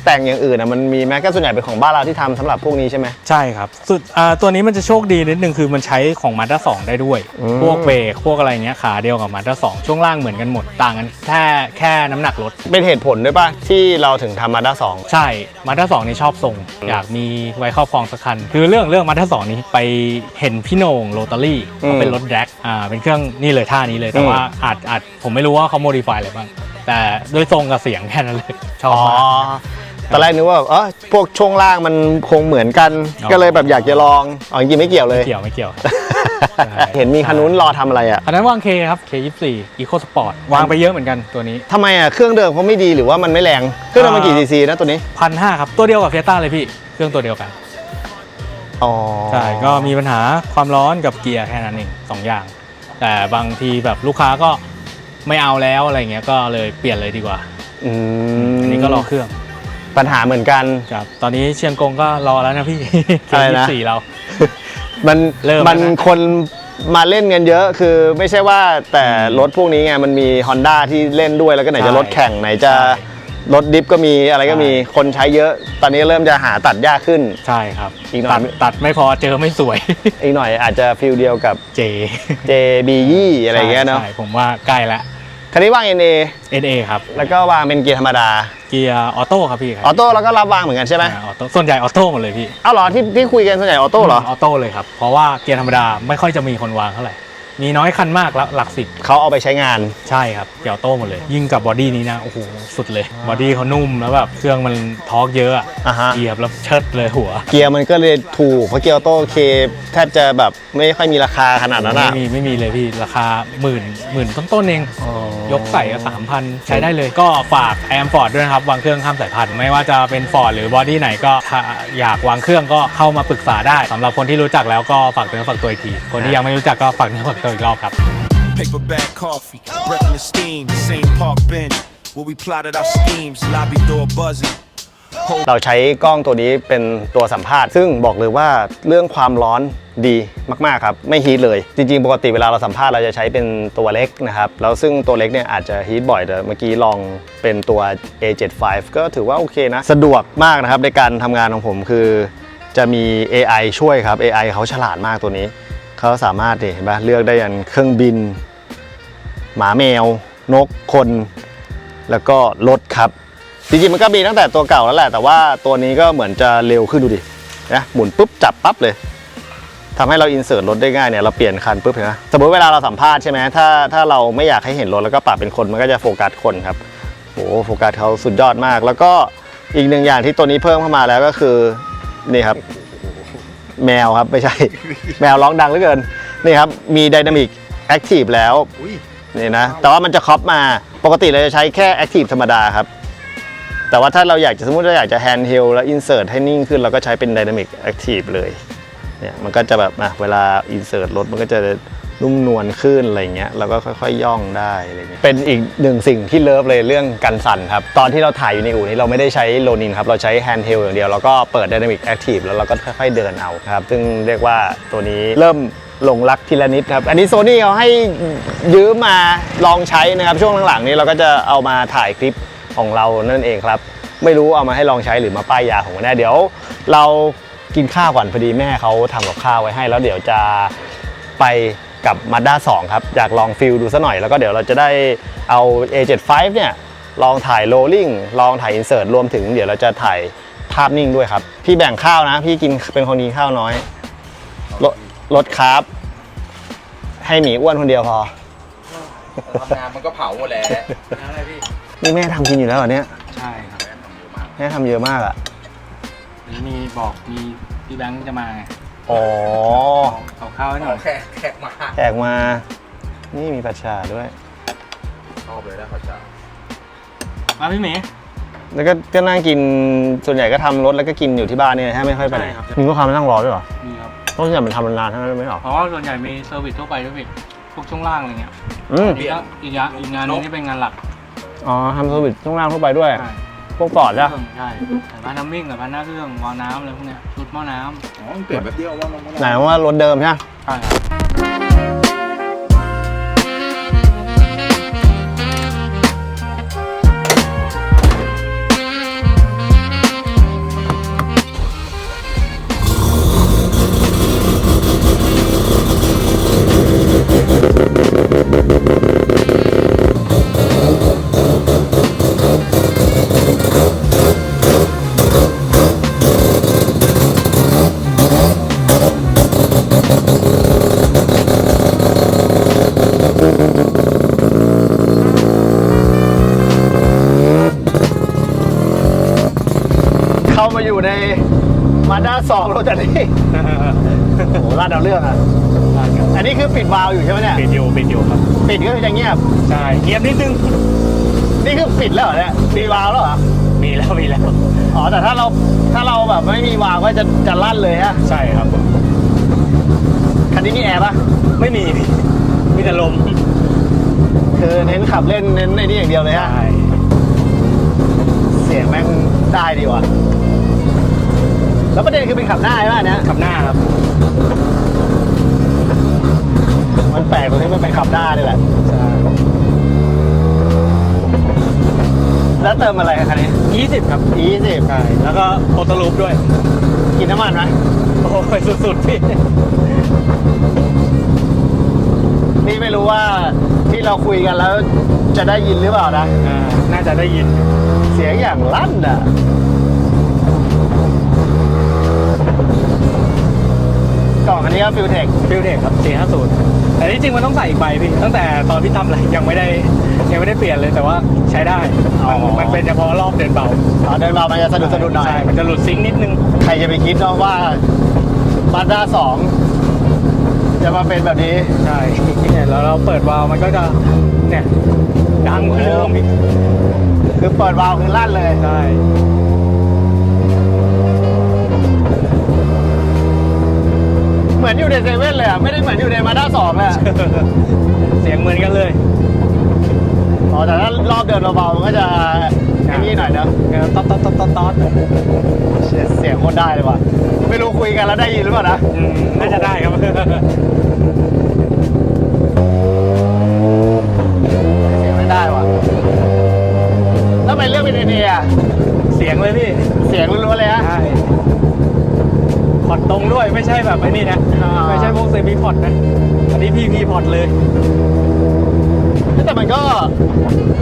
แต่งอย่างอื่นอ่ะมันมีแม้ก็ส่วนใหญ่เป็นของบ้านเราที่ทำสำหรับพวกนี้ใช่ไหม ใช่ครับตัวนี้มันจะโชคดีนิดนึงคือมันใช้ของ Mazda 2 ได้ด้วย อืม พวกเบรกพวกอะไรเงี้ยขาเดียวกับ Mazda 2 ช่วงล่างเหมือนกันหมดต่างกันแค่น้ำหนักรถ เป็นเหตุผลด้วยป่ะที่เราถึงทำมาด้าสอง ใช่ Mazda 2 นี่ชอบทรง อยากมีไว้ครอบครองสักคัน คือเรื่อง Mazda 2 นี้ไปเห็นพี่โหน่งโรตารี่เขาเป็นรถแดร็กเป็นเครื่องนี่เลยท่านี้เลย แต่ว่าอาจผมไม่รู้ว่าเขาโมดิฟายอะไรบ้าง แต่ด้วยทรงกับเสียงแค่นั้นเลย ชอบ อ๋อ มาก ตอนแรกนึกว่าพวกช่วงล่างมันคงเหมือนกัน ก็เลยแบบอยากจะลองจริงๆไม่เกี่ยวเลย ไม่เกี่ยว เห็นมีคันนู้นรอทำอะไรอ่ะ อันนั้นวางเคครับ K24 Eco Sport วางไปเยอะเหมือนกันตัวนี้ ทำไมอ่ะเครื่องเดิมเขาไม่ดีหรือว่ามันไม่แรงเครื่องเดิมมันกี่ซีซีนะตัวนี้ 1,500 ครับตัวเดียวกับเฟียต้าเลยพี่เครื่องตัวเดียวกัน อ๋อ ใช่ก็มีปัญหาความร้อนกับเกียร์แค่นั้นเอง2อย่างแต่บางทีแบบลูกค้าก็ไม่เอาแล้วอะไรเงี้ยก็เลยเปลี่ยนเลยดีกว่า อันนี้ก็รอเครื่อง ปัญหาเหมือนกัน ครับตอนนี้เชียงกงก็รอแล้วนะพี่ อะไรนะ K24 เรา มัน เริ่มแล้วนะ มันคนมาเล่นกันเยอะคือไม่ใช่ว่าแต่รถพวกนี้ไงมันมี Honda ที่เล่นด้วยแล้วก็ไหนจะรถแข่งไหนจะรถดิฟก็มีอะไรก็มีคนใช้เยอะ ตอนนี้เริ่มจะหาตัดยากขึ้น ใช่ครับ อีกหน่อย ตัดไม่พอเจอไม่สวย อีกหน่อยอาจจะฟิลเดียวกับ J JB อะไรเงี้ยเนาะ ใช่ผมว่าใกล้แล้ว คันนี้วาง NA NA ครับ แล้วก็วางเป็นเกียร์ธรรมดา เกียร์ออโต้ครับพี่ครับ ออโต้แล้วก็รับวางเหมือนกันใช่ไหม ออโต้ส่วนใหญ่ออโต้หมดเลยพี่ เอาเหรอที่คุยกันส่วนใหญ่ออโต้เหรอ ออโต้เลยครับเพราะว่าเกียร์ธรรมดาไม่ค่อยจะมีคนวางเท่าไหร่มีน้อยคันมากแล้วหลักสิบ เขาเอาไปใช้งาน ใช่ครับเกียร์ออโต้หมดเลยยิ่งกับบอดี้นี้นะโอ้โหสุดเลยบอดี้เขานุ่มแล้วแบบเครื่องมันทอร์กเยอะอะ อ่าฮะ เหยียบแล้วเชิดเลยหัว เกียร์มันก็เลยถูกเพราะเกียร์ออโต้เคแทบจะแบบไม่ค่อยมีราคาขนาดนั้นอะ ไม่มีเลยพี่ราคาหมื่นต้นๆเองยกใส่ก็3,000 ใช้ได้เลย ก็ฝากแอมฟอร์ดด้วยนะครับวางเครื่องข้ามสายพันธุ์ไม่ว่าจะเป็นฟอร์ดหรือบอดี้ไหนก็ถ้าอยากวางเครื่องก็เข้ามาปรึกษาได้สำหรับคนที่รู้จักแล้วก็ฝากเนื้อฝากตัวอีกทีคนที่ยังไม่รู้จักก็ฝากเนื้อฝากตัวอีกรอบครับ Paperback coffee, breaking the steam, same park bench where we plotted our schemes, lobby door buzzing. เราใช้กล้องตัวนี้เป็นตัวสัมภาษณ์ซึ่งบอกเลยว่าเรื่องความร้อนดีมากๆครับไม่ฮีทเลยจริงๆปกติเวลาเราสัมภาษณ์เราจะใช้เป็นตัวเล็กนะครับแล้วซึ่งตัวเล็กเนี่ยอาจจะฮีทบ่อยแต่เมื่อกี้ลองเป็นตัว A75 ก็ถือว่าโอเคนะสะดวกมากนะครับในการทำงานของผมคือจะมี AI ช่วยครับ AI เขาฉลาดมากตัวนี้เขาสามารถเห็นปะเลือกได้ยันเครื่องบินหมาแมวนกคนแล้วก็รถครับจริงๆมันก็มีตั้งแต่ตัวเก่าแล้วแหละแต่ว่าตัวนี้ก็เหมือนจะเร็วขึ้นดูดินะหมุนปุ๊บจับปั๊บเลยทำให้เราอินเสิร์ตรถได้ง่ายเนี่ยเราเปลี่ยนคันปุ๊บเห็นไหมสมมติเวลาเราสัมภาษณ์ใช่ไหมถ้าเราไม่อยากให้เห็นรถแล้วก็ปรับเป็นคนมันก็จะโฟกัสคนครับโอ้โฟกัสเขาสุดยอดมาก แล้วก็อีกหนึ่งอย่างที่ตัวนี้เพิ่มเข้ามาแล้วก็คือนี่ครับแมวครับไม่ใช่ แมวร้องดังเหลือเกินนี่ครับมี Dynamic Active แล้วนี่นะแต่ว่ามันจะครอปมาปกติเราจะใช้แค่ Active ธรรมดาครับแต่ว่าถ้าเราอยากจะสมมติเราอยากจะ Handheld แล้ว Insert ให้นิ่งขึ้นเราก็ใช้เป็น Dynamic Active เลยเนี่ยมันก็จะแบบเวลา Insert รถมันก็จะนุ่มนวลขึ้นอะไรเงี้ยเราก็ค่อยๆย่องได้อะไรเงี้ยเป็นอีกหนึ่งสิ่งที่เลิฟเลยเรื่องกันสั่นครับตอนที่เราถ่ายอยู่ในอู่นี้เราไม่ได้ใช้โลนินครับเราใช้ Handheld อย่างเดียวแล้วก็เปิด Dynamic Active แล้วเราก็ค่อยๆเดินเอาครับซึ่งเรียกว่าตัวนี้เริ่มหลงรักทีละนิดครับอันนี้ Sony เขาให้ยืมมาลองใช้นะครับช่วงหลังๆนี้เราก็จะเอามาถ่ายคลิปของเรานั่นเองครับไม่รู้เอามาให้ลองใช้หรือมาป้ายยาของแน่เดี๋ยวเรากินข้าวก่อนพอดีแม่เขาทำกับข้าวไว้ให้แล้วเดี๋ยวจะไปกับ Mazda 2 ครับอยากลองฟิลดูซะหน่อยแล้วก็เดี๋ยวเราจะได้เอา A75 เนี่ยลองถ่ายโรลลิ่งลองถ่ายอินเสิร์ตรวมถึงเดี๋ยวเราจะถ่ายภาพนิ่งด้วยครับพี่แบ่งข้าวนะพี่กินเป็นคนกินข้าวน้อยลดคาร์บให้หมีอ้วนคนเดียวพอ ทำงานมันก็เผาหมดแล้ว นี่แม่ทำกินอยู่แล้วเหรอเนี่ย ใช่ครับ แม่ทำเยอะมากอ่ะ นี่มีพี่แบงค์จะมาไง อ๋อ เอาข้าวให้หน่อย แขกมา แขกมานี่มีผัดฉ่าด้วย ชอบเลยนะเขาจะ มาพี่หมี แล้วก็นั่งกินส่วนใหญ่ก็ทำรถแล้วก็กินอยู่ที่บ้านเนี่ยถ้าไม่ค่อยไปไหน ใช่ครับ มีลูกค้ามานั่งรอด้วยเหรอ มีครับ เพราะส่วนใหญ่มันทำนานๆทั้งนั้นไม่หรอ เพราะว่าส่วนใหญ่มีเซอร์วิสทั่วไปด้วยพี่พวกช่วงล่างอะไรเงี้ย อืม อีกงานนึงที่เป็นงานหลัก อ๋อทำเซอร์วิสช่วงล่างทั่วไปด้วย ใช่ พวกฟอร์ดจ้ะ ใช่สายพานน้ำมิ่งสายพานหน้าเครื่องวาล์วน้ำอะไรพวกเนี้ยชุดหม้อน้ำ อ๋อเปลี่ยนแบบเดียวว่ามัน ไหนว่ารถเดิมใช่ไหม ใช่ครับ มาอยู่ในมาด้า2โรตารี่โอ้โหลาดเอาเรื่องอ่ะ อันนี้คือปิดวาล์วอยู่ใช่ไหมเนี่ย ปิดอยู่ครับ ปิดก็คือจะเงียบ ใช่เงียบนิดนึง นี่คือปิดแล้วเหรอเนี่ยมีวาล์วแล้วเหรอ มีแล้ว อ๋อแต่ถ้าเราแบบไม่มีวาล์วก็จะลั่นเลยฮะ ใช่ครับ คันนี้มีแอร์ปะ ไม่มีมีแต่ลม คือเน้นขับเล่นเน้นไอ้นี่อย่างเดียวเลยฮะ ใช่ เสียงแม่งได้ดีว่ะแล้วประเด็นคือเป็นขับหน้าใช่ไหมเนี่ย ขับหน้าครับ มันแปลกตรงที่มันเป็นขับหน้านี่แหละ ใช่ แล้วเติมอะไรคันนี้ 20ครับ 20 ใช่แล้วก็โอโตลูปด้วย กินน้ำมันไหม โอ้ยสุดๆพี่ นี่ไม่รู้ว่าที่เราคุยกันแล้วจะได้ยินหรือเปล่านะ น่าจะได้ยิน เสียงอย่างลั่นอ่ะกล่องอันนี้ก็ฟิลเทค ฟิลเทคครับ450แต่ที่จริงมันต้องใส่อีกใบพี่ตั้งแต่ตอนพี่ทำอะไรยังไม่ได้เปลี่ยนเลยแต่ว่าใช้ได้มันเป็นเฉพาะรอบเดินเบา เดินมามันจะสะดุดหน่อย ใช่มันจะหลุดซิงค์นิดนึง ใครจะไปคิดเนาะว่ามาด้า2จะมาเป็นแบบนี้ ใช่เนี่ยแล้วเราเปิดวาล์วมันก็จะเนี่ยดังขึ้นเริ่มอีก คือเปิดวาล์วคือลั่นเลย ใช่ เหมือนอยู่ในเซเว่นเลยอ่ะ ไม่ได้เหมือนอยู่ในมาด้า2เลยอะ เสียงเหมือนกันเลย อ๋อแต่ถ้ารอบเดินเบาๆมันก็จะไอ้นี่หน่อยเนอะ ต๊อด เสียงโคตรได้เลยว่ะ ไม่รู้คุยกันแล้วได้ยินหรือเปล่านะ น่าจะได้ครับ เสียงไม่ได้ว่ะแล้วทำไมเรื่องเป็นเอเนีย เสียงเลยพี่ เสียงล้วนๆเลยฮะ ใช่พอร์ตตรงด้วยไม่ใช่แบบไอ้นี่นะ อ่า ไม่ใช่พวกเซมิพอร์ตนะอันนี้พีพอร์ตเลย แต่มันก็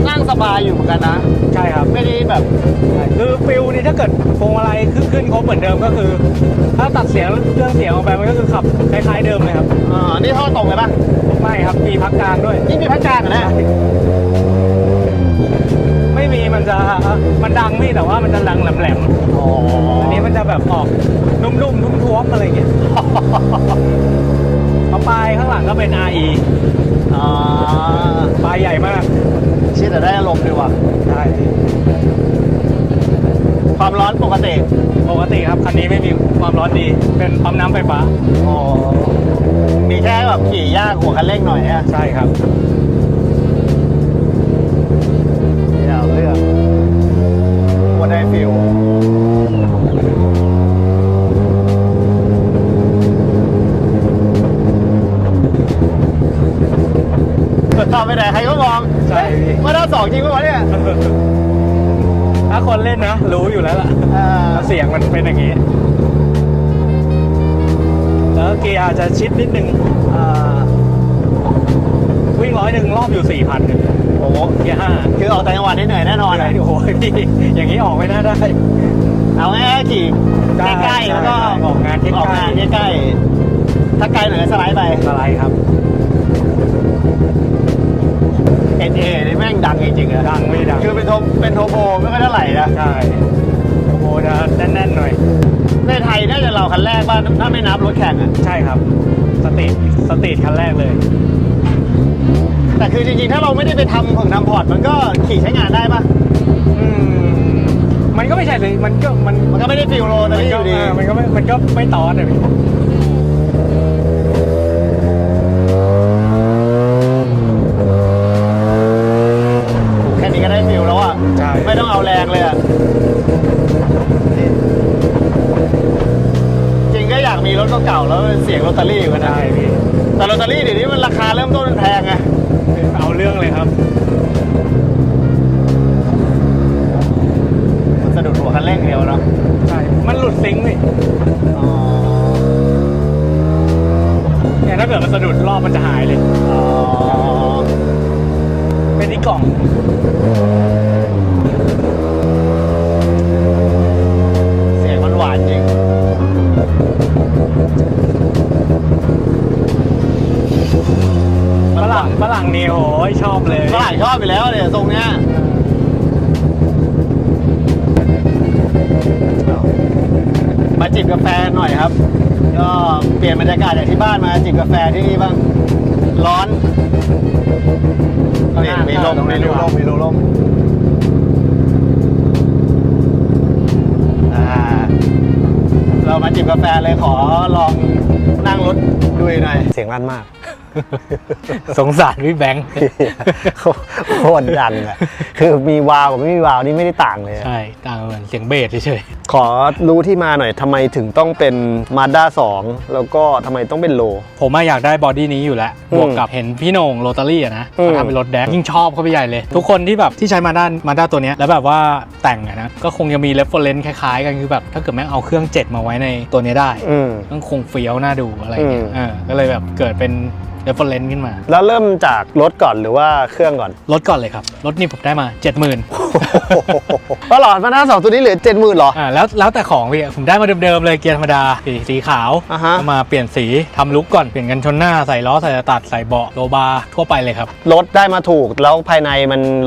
นั่งสบายอยู่เหมือนกันนะ ใช่ครับ ไม่ได้แบบ คือฟิลนี่ถ้าเกิดพวงมาลัยขึ้นครบเหมือนเดิมก็คือ ถ้าตัดเสียงเครื่องเสียงออกไปมันก็คือขับคล้ายๆเดิมเลยครับ นี่ท่อตรงเลยปะ ไม่ครับมีพักกลางด้วย นี่มีพักกลางเหรอเนี่ย ไม่มีมันดังพี่แต่ว่ามันจะดังแหลม อ๋อ ๆอันนี้มันจะแบบออกนุ่มๆทุ่วมๆอะไรอย่างเงี้ยพอปลายข้างหลังก็เป็น RE อ่า ปลายใหญ่มาก ชิดแต่ได้อารมณ์ดีว่ะ ใช่ ความร้อนปกติ ปกติครับคันนี้ไม่มีความร้อนดีเป็นปั๊มน้ำไฟฟ้า อ๋อมีแค่แบบขี่ยากหัวคันเร่งหน่อยฮะ ใช่ครับ ไม่เอาเรื่องว่าได้ฟิลทำไปไหนใครก็มอง ใช่พี่ ว่าด้า2จริงปะวะเนี่ย ถ้าคนเล่นนะรู้อยู่แล้วล่ะ อ่า แล้วเสียงมันเป็นอย่างนี้ แล้วเกียร์จะชิดนิดนึง วิ่ง100รอบอยู่ 4,000 โอ้โห เกียร์5 คือออกแต่จังหวัดนี่เหนื่อยแน่นอน อะไร อะ โอ้โหพี่อย่างนี้ออกไม่น่าได้ เอาง่ายๆขี่ใกล้ๆแล้วก็ ออกงานใกล้ๆ ออกงานใกล้ๆถ้าไกลหน่อยก็สไลด์ไป อะไรครับ NA นี่แม่งดังจริงๆอะ ดังไม่ดัง คือเป็นโทโบไม่ค่อยเท่าไหร่นะ ใช่โอ้โหจะแน่นๆหน่อย ในไทยน่าจะเราคันแรกบ้างถ้าไม่นับรถแข่งอะ ใช่ครับสตรีทคันแรกเลย แต่คือจริงๆ ถ้าเราไม่ได้ไปทำทำพอร์ตมันก็ขี่ใช้งานได้ปะ มันก็ไม่ใช่เลยมันก็ มันก็ไม่ได้ฟิลโรตารี่อยู่ดี มันก็ไม่ตอนเลยพี่ แค่นี้ก็ได้ฟิลแล้วอ่ะ ใช่ ไม่ต้องเอาแรงเลยอ่ะ จริงก็อยากมีรถเก่าๆแล้วเสียงโรตารี่อยู่กันนะ ใช่พี่ แต่โรตารี่เดี๋ยวนี้มันราคาเริ่มต้นมันแพงไง เอาเรื่องเลยครับ มันสะดุดหัวคันเร่งเดียวเนาะ ใช่มันหลุดซิงค์พี่ อ๋อ เนี่ยถ้าเกิดมันสะดุดรอบมันจะหายเลย อ๋อ เป็นที่กล่อง เสียงมันหวานจริง ฝรั่งนี่โอ้ยชอบเลย ฝรั่งชอบไปแล้วเนี่ยทรงเนี้ย จิบกาแฟหน่อยครับ ก็เปลี่ยนบรรยากาศจากที่บ้านมาจิบกาแฟที่นี่บ้างร้อนนี่มีลมมีรูลมเรามาจิบกาแฟเลยขอลองนั่งรถดูหน่อยเสียงลั่นมาก สงสารพี่แบงค์ โคตรดังอะคือมีวาวกับไม่มีวาวนี่ไม่ได้ต่างเลยอะ ใช่ต่างเหมือนเสียงเบสเฉย ขอรู้ที่มาหน่อยทำไมถึงต้องเป็น Mazda 2 แล้วก็ทำไมต้องเป็นโล ๆผมอยากได้บอดี้นี้อยู่แล้ว อืม บวกกับเห็นพี่โหน่งโรตารี่อะนะ อืม เขาทำเป็นรถแดกยิ่งชอบเข้าไปใหญ่เลย ทุกคนที่แบบที่ใช้มาด้าตัวเนี้ยแล้วแบบว่าแต่งอะนะก็คงจะมีเรฟเฟอเรนซ์คล้ายๆกันคือแบบถ้าเกิดแม่งเอาเครื่อง7มาไว้ในตัวเนี้ยได้ ต้องคงเฟี้ยวน่าดูอะไรเงี้ยก็เลยแบบเกิดเป็นเรฟเฟอเรนซ์ขึ้นมา แล้วเริ่มจากรถก่อนหรือว่าเครื่องก่อน รถก่อนเลยครับรถนี่ผมได้มา 70,000 ก็หลอดมาหน้า2ตัวนี้เหลือ 70,000หรอ แล้วแต่ของพี่ผมได้มาเดิมๆเลยเกียร์ธรรมดาสีขาว อ่าฮะ เอามาเปลี่ยนสีทำลุกก่อนเปลี่ยนกันชนหน้าใส่ล้อใส่ตัดใส่เบาะโลบาร์ทั่วไปเลยครับ รถได้มาถูกแล้วภายใน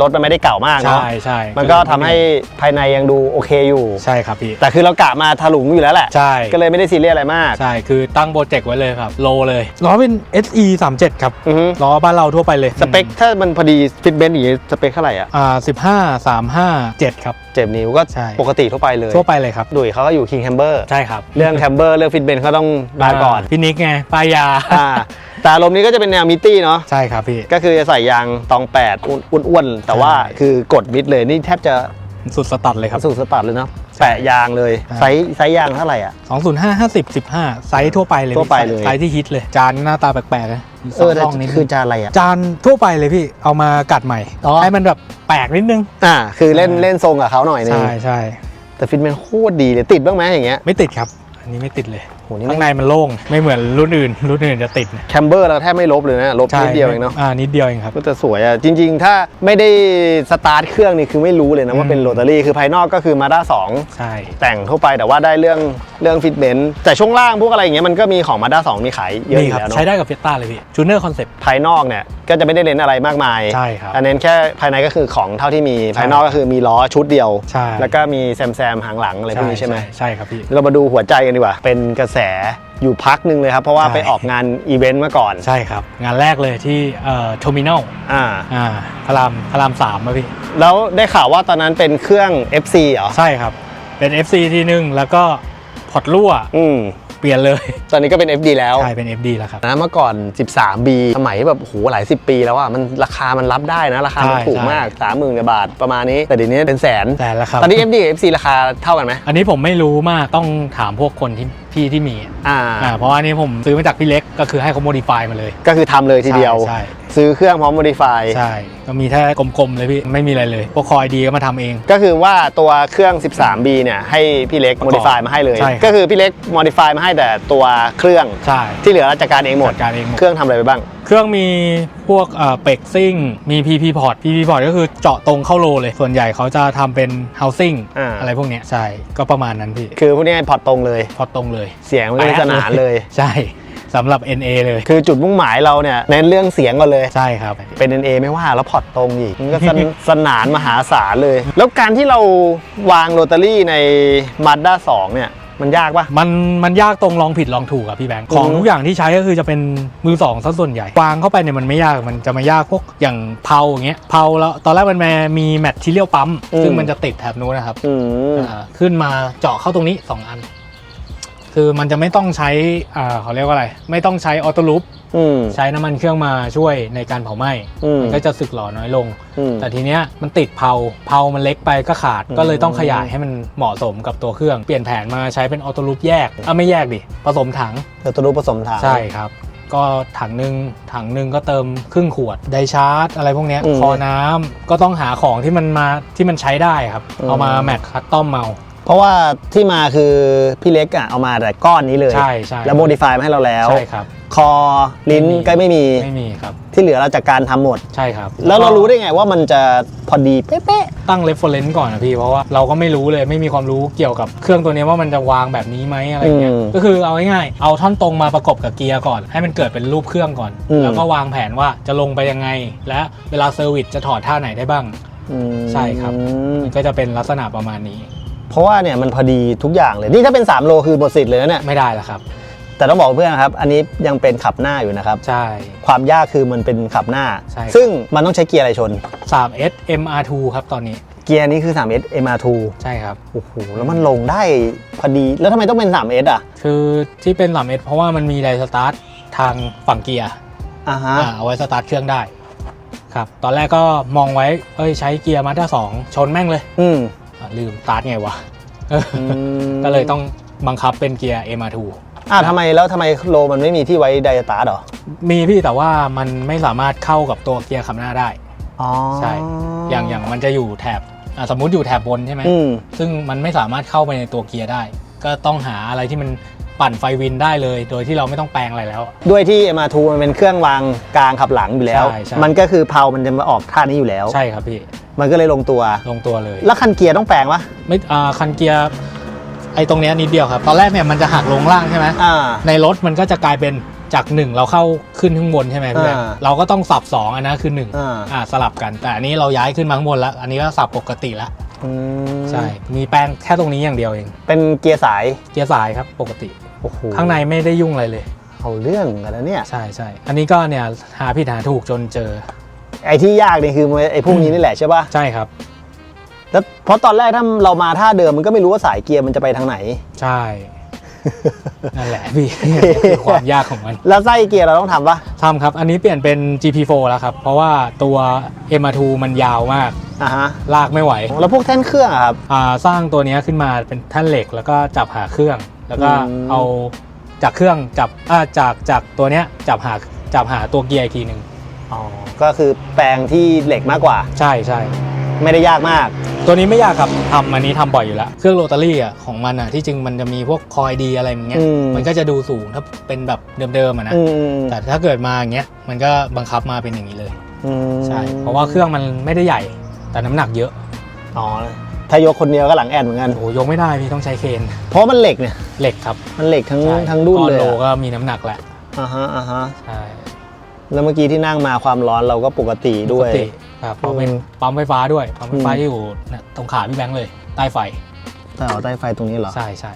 รถมันไม่ได้เก่ามากเนาะ ใช่ มันก็ทำให้ภายในยังดูโอเคอยู่ ใช่ครับพี่ แต่คือเรากะมาถลุงอยู่แล้วแหละ ใช่ ก็เลยไม่ได้ซีเรียสอะไรมาก ใช่คือตั้งโปรเจกต์ไว้เลยครับโลเลยล้อเป็น SE 37ครับ อือฮึ ล้อบ้านเราทั่วไปเลย สเปคถ้ามันพอดีฟิตเบนซ์อย่างนี้สเปคเท่าไหร่อ่ะ 15 35 7ครับ 7 นิ้วก็ ใช่ ปกติทั่วไปเลย ทั่วไปเลยครับ ดุยเขาก็อยู่ King Camber ใช่ครับ เรื่องแคมเบอร์เรื่องฟิตเบนซ์เขาต้องมาก่อน พี่นิกไงป้ายยา แต่อารมณ์นี้ก็จะเป็นแนวมิตตี้เนาะ ใช่ครับพี่ ก็คือจะใส่ยางตอง8อ้วนๆแต่ว่า ใช่ คือกดมิดเลยนี่แทบจะ สุดสตัดเลยครับ สูงสตัดเลยเนาะแปะยางเลย ใช่ ไซส์ยางเท่าไหร่อ่ะ 205 50 15ไซส์ทั่วไปเลย ทั่วไปเลย ไซส์ที่ฮิตเลยจานหน้าตาแปลกๆนะมีส เอ อง อแต่ ร่องนิดนึง คือจานอะไรอ่ะ จานทั่วไปเลยพี่เอามากัดใหม่ อ๋อ ให้มันแบบแปลกนิดนึง คือเล่นทรงกับเขาหน่อยนึง ใช่ แต่ฟิตเบนซ์โคตรดีเลยติดบ้างไหมอย่างเงี้ย ไม่ติดครับ อันนี้ไม่ติดเลย โหนี่ ข้างในมันโล่งไม่เหมือนรุ่นอื่นจะติดนะ แคมเบอร์เราแทบไม่ลบเลยนะลบนิดเดียวเองเนาะ นิดเดียวเองครับ ก็จะสวยอ่ะจริง ๆ ถ้าไม่ได้สตาร์ทเครื่องนี่คือไม่รู้เลยนะว่าเป็นโรตารี่คือภายนอกก็คือ Mazda 2 ใช่ แต่งทั่วไปแต่ว่าได้เรื่องฟิตเบนซ์แต่ช่วงล่างพวกอะไรอย่างเงี้ยมันก็มีของ Mazda 2 มีขายเยอะอ นี่ ยู่ ครับ แล้วเนาะ ใช้ได้กับเฟสต้าเลยพี่จูเนอร์คอนเซ็ปต์ ภายนอกเนี่ยก็จะไม่ได้เน้นอะไรมากมาย ใช่ครับ อันเน้นแค่ภายในก็คือของเท่าที่มีภายนอกก็คือมีล้อชุดเดียว ใช่ แล้วก็มีแซมหางหลังอะไรพวกนี้ใช่ไหม ใช่ครับพี่ เรามาดูหัวใจกันดีกว่า เป็นกระแสอยู่พักหนึ่งเลยครับ เพราะว่า ใช่ ไปออกงานอีเวนต์มาก่อน ใช่ครับงานแรกเลยที่โทมินอล อ่า พระราม3มาพี่ แล้วได้ข่าวว่าตอนนั้นเป็นเครื่อง FC เหรอ ใช่ครับเป็น FC ทีนึงแล้วก็พอร์ตรั่ว เปลี่ยนเลย ตอนนี้ก็เป็น FD แล้ว ใช่เป็น FD แล้วครับ นะเมื่อก่อน 13B สมัยแบบโหหลาย10 ปีแล้วอ่ะมันราคามันรับได้นะราคามัน ใช่ ถูกมาก 30,000 กว่าบาทประมาณนี้ แต่เดี๋ยวนี้เป็นแสน แต่แล้วครับ ตอนนี้ FD กับ FC ราคาเท่ากันไหม อันนี้ผมไม่รู้มากต้องถามพวกคนที่มี เพราะอันนี้ผมซื้อมาจากพี่เล็กก็คือให้เขาโมดิฟายมาเลย ก็คือทำเลยทีเดียว ใช่ ซื้อเครื่องพร้อม modify ใช่ก็มีแค่กลมๆเลยพี่ไม่มีอะไรเลยพวกคอยดีก็มาทำเอง ก็คือว่าตัวเครื่อง 13B เนี่ยให้พี่เล็ก modify มาให้เลย ใช่ครับ ก็คือพี่เล็ก modify มาให้แต่ตัวเครื่อง ใช่ ที่เหลือราชการเองหมด จัดการเองหมด เครื่องทำอะไรไปบ้าง เครื่องมีพวกเป็กซิ่งมี PP port PP port ก็คือเจาะตรงเข้าโลเลยส่วนใหญ่เขาจะทำเป็น housing อะไรพวกเนี้ยใช่ก็ประมาณนั้นพี่ คือพวกนี้พอร์ตตรงเลย พอตรงเลย เสียงมันก็สนานเลย ใช่สำหรับ NA เลย คือจุดมุ่งหมายเราเนี่ยเน้นเรื่องเสียงก่อนเลย ใช่ครับ เป็น NA ไม่ว่าแล้วพอร์ตตรงอีกมันก็ สนานมหาศาลเลย แล้วการที่เราวางโรตารี่ใน Mazda 2 เนี่ยมันยากปะ มันยากตรงลองผิดลองถูกอะพี่แบงค์ของทุกอย่างที่ใช้ก็คือจะเป็นมือสองซะส่วนใหญ่วางเข้าไปเนี่ยมันไม่ยากมันจะมายากพวกอย่างเพาอย่างเงี้ยเพาแล้วตอนแรกมันมีแมททีเรียลปั๊มซึ่งมันจะติดแถบนู้นนะครับขึ้นมาเจาะเข้าตรงนี้ 2 อัน คือมันจะไม่ต้องใช้เขาเรียกว่าอะไรไม่ต้องใช้ออโต้ลูปใช้น้ำมันเครื่องมาช่วยในการเผาไหม้มันก็จะสึกหรอน้อยลงแต่ทีเนี้ยมันติดเพามันเล็กไปก็ขาดก็เลยต้องขยายให้มันเหมาะสมกับตัวเครื่องเปลี่ยนแผนมาใช้เป็นออโต้ลูปแยกไม่แยกดิผสมถัง โรตารี่ผสมถัง ใช่ครับ ก็ถังหนึ่งก็เติมครึ่งขวดไดชาร์จอะไรพวกเนี้ยคอน้ำก็ต้องหาของที่มันใช้ได้ครับเอามาแมทคัสตอมเมา เพราะว่าที่มาคือพี่เล็กเอามาแต่ก้อนนี้เลย ใช่ แล้วโมดิฟายมาให้เราแล้ว ใช่ครับ คอลิ้นก็ไม่มี ครับ ที่เหลือเราจากการทำหมด ใช่ครับ แล้วเรารู้ได้ไงว่ามันจะพอดีเป๊ะ ตั้ง reference ก่อนนะพี่เพราะว่าเราก็ไม่รู้เลยไม่มีความรู้เกี่ยวกับเครื่องตัวนี้ว่ามันจะวางแบบนี้ไหมอะไรเงี้ยก็คือเอาง่ายๆเอาท่อนตรงมาประกบกับเกียร์ก่อนให้มันเกิดเป็นรูปเครื่องก่อนแล้วก็วางแผนว่าจะลงไปยังไงและเวลาเซอร์วิสจะถอดท่าไหนได้บ้างใช่ครับมันก็จะเป็นลักษณะประมาณนี้ เพราะว่าเนี่ยมันพอดีทุกอย่างเลยนี่ถ้าเป็น3โลคือหมดสิทธิ์เลยนะเนี่ย ไม่ได้แล้วครับ แต่ต้องบอกเพื่อนนะครับอันนี้ยังเป็นขับหน้าอยู่นะครับ ใช่ ความยากคือมันเป็นขับหน้า ใช่ ซึ่งมันต้องใช้เกียร์อะไรชน 3S MR2 ครับตอนนี้ เกียร์นี้คือ 3S MR2 ใช่ครับ โอ้โหแล้วมันลงได้พอดีแล้วทำไมต้องเป็น 3S อ่ะ คือที่เป็น 3S เพราะว่ามันมีไดสตาร์ททางฝั่งเกียร์ อ่าฮะ เอาไว้สตาร์ทเครื่องได้ครับตอนแรกก็มองไว้ใช้เกียร์มาด้า2ชนแม่งเลย อืม ลืมสตาร์ทไงวะ ก็เลยต้องบังคับเป็นเกียร์ MR2 ทำไมโลมันไม่มีที่ไว้ไดสตาร์ทหรอ มีพี่แต่ว่ามันไม่สามารถเข้ากับตัวเกียร์ขับหน้าได้ อ๋อ ใช่อย่างมันจะอยู่แถบสมมุติอยู่แถบบนใช่ไหม อืม ซึ่งมันไม่สามารถเข้าไปในตัวเกียร์ได้ ก็ต้องหาอะไรที่มันปั่นไฟวินได้เลย โดยที่เราไม่ต้องแปลงอะไรแล้ว ด้วยที่ MR2 มันเป็นเครื่องวางกลางขับหลังอยู่แล้ว ใช่ใช่ มันก็คือเพามันจะมาออกท่านี้อยู่แล้ว ใช่ครับพี่ มันก็เลยลงตัว ลงตัวเลย แล้วคันเกียร์ต้องแปลงปะ ไม่คันเกียร์ไอ้ตรงเนี้ยนิดเดียวครับตอนแรกเนี่ยมันจะหักลงล่างใช่ไหม ในรถมันก็จะกลายเป็นจาก1เราเข้าขึ้นข้างบนใช่ไหมเพื่อนเราก็ต้องสับ2อันนะคือ1สลับกันแต่อันนี้เราย้ายขึ้นมาข้างบนแล้วอันนี้ก็สับปกติแล้วใช่มีแปลงแค่ตรงนี้อย่างเดียวเอง เป็นเกียร์สาย เกียร์สายครับปกติ โอ้โห ข้างในไม่ได้ยุ่งอะไรเลย เอาเรื่องกันแล้วเนี่ย ใช่ใช่อันนี้ก็เนี่ยหาผิดหาถูกจนเจอ ไอ้ที่ยากนี่คือไอ้พวกนี้นี่แหละใช่ปะ ใช่ครับ แล้วเพราะตอนแรกถ้าเรามาท่าเดิมมันก็ไม่รู้ว่าสายเกียร์มันจะไปทางไหน ใช่ นั่นแหละพี่ คือความยากของมัน แล้วไส้เกียร์เราต้องทำปะ ทำครับอันนี้เปลี่ยนเป็น GP4 แล้วครับเพราะว่าตัว MR2 มันยาวมาก อ่าฮะ ลากไม่ไหว แล้วพวกแท่นเครื่องอะครับ สร้างตัวนี้ขึ้นมาเป็นแท่นเหล็กแล้วก็จับหาเครื่อง แล้วก็ อืม เอาจากเครื่องจับจากตัวเนี้ยจับหาตัวเกียร์อีกทีหนึ่ง อ๋อก็คือแปลงที่เหล็กมากกว่า ใช่ใช่ ไม่ได้ยากมาก ตัวนี้ไม่ยากครับอันนี้ทำบ่อยอยู่แล้วเครื่องโรตารี่อ่ะของมันอ่ะที่จริงมันจะมีพวกคอยดีอะไรอย่างเงี้ย อืม มันก็จะดูสูงถ้าเป็นแบบเดิมๆอ่ะนะ อืม แต่ถ้าเกิดมาอย่างเงี้ยมันก็บังคับมาเป็นอย่างนี้เลย อืม ใช่เพราะว่าเครื่องมันไม่ได้ใหญ่แต่น้ำหนักเยอะ อ๋อถ้ายกคนเดียวก็หลังแอนเหมือนกัน โอ้โหยกไม่ได้พี่ต้องใช้เคน เพราะมันเหล็กเนี่ย เหล็กครับ มันเหล็กทั้ง ใช่ ทั้งรุ่นเลย ก้อโล อะ ก็มีน้ำหนักแหละ อ่าฮะอ่าฮะ ใช่ แล้วเมื่อกี้ที่นั่งมาความร้อนเราก็ปกติด้วย ปกติครับเพราะเป็นปั๊มไฟฟ้าด้วยปั๊มไฟฟ้าที่อยู่เนี่ยตรงขาพี่แบงค์เลยใต้ไฟ แต่เอาใต้ไฟตรงนี้เหรอ ใช่ใช่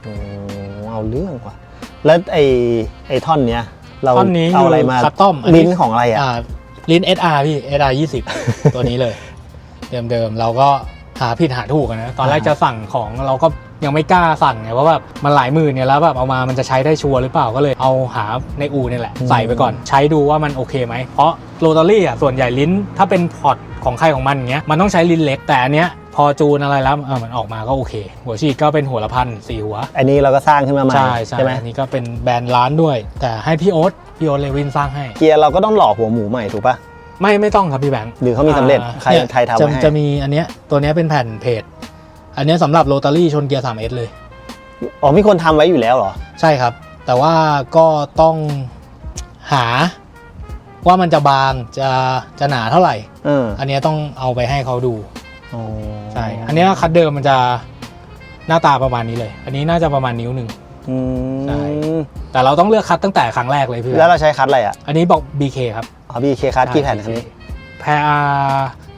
โอ้เอาเรื่องกว่า แล้วไอ้ท่อนเนี้ยเรา ท่อนนี้ เอาอะไรมา คัสตอม ลิ้นของอะไรอ่ะ ลิ้น SR พี่ SR 20 ตัวนี้เลย เดิมๆเราก็หาผิดหาถูกอะนะตอนแรกจะสั่งของเราก็ยังไม่กล้าสั่งไงเพราะแบบมันหลายหมื่นเนี่ยแล้วแบบเอามามันจะใช้ได้ชัวร์หรือเปล่าก็เลยเอาหาในอู่นี่แหละใส่ไปก่อนใช้ดูว่ามันโอเคไหมเพราะโรตารี่อ่ะส่วนใหญ่ลิ้นถ้าเป็นพอร์ตของใครของมันอย่างเงี้ยมันต้องใช้ลิ้นเล็กแต่อันเนี้ยพอจูนอะไรแล้วมันออกมาก็โอเค หัวฉีดก็เป็นหัวละพัน4หัว อันนี้เราก็สร้างขึ้นมาใหม่ ใช่ ไหม อันนี้ก็เป็นแบรนด์ร้านด้วย แต่ให้พี่โอ๊ตเลวินสร้างให้ เกียร์เราก็ต้องหล่อหัวหมูใหม่ถูกปะ ไม่ต้องครับพี่แบงค์ หรือเขามีสำเร็จใคร เนี่ย ใครทำไว้ให้ จะมีอันเนี้ยตัวเนี้ยเป็นแผ่นเพจอันเนี้ยสำหรับโรตารี่ชนเกียร์ 3S เลย อ๋อมีคนทำไว้อยู่แล้วเหรอ ใช่ครับ แต่ว่าก็ต้องหาว่ามันจะบางจะหนาเท่าไหร่ อันเนี้ยต้องเอาไปให้เขาดู อ๋อ ใช่ อันเนี้ยคัดเดิมมันจะหน้าตาประมาณนี้เลย อันนี้น่าจะประมาณนิ้วหนึ่ง อืม ใช่ แต่เราต้องเลือกคัดตั้งแต่ครั้งแรกเลยพี่ แล้วเราใช้คัดอะไรอ่ะ อันนี้บอก BK ครับ อ๋อ BK คัดกี่แผ่นคันนี้ แ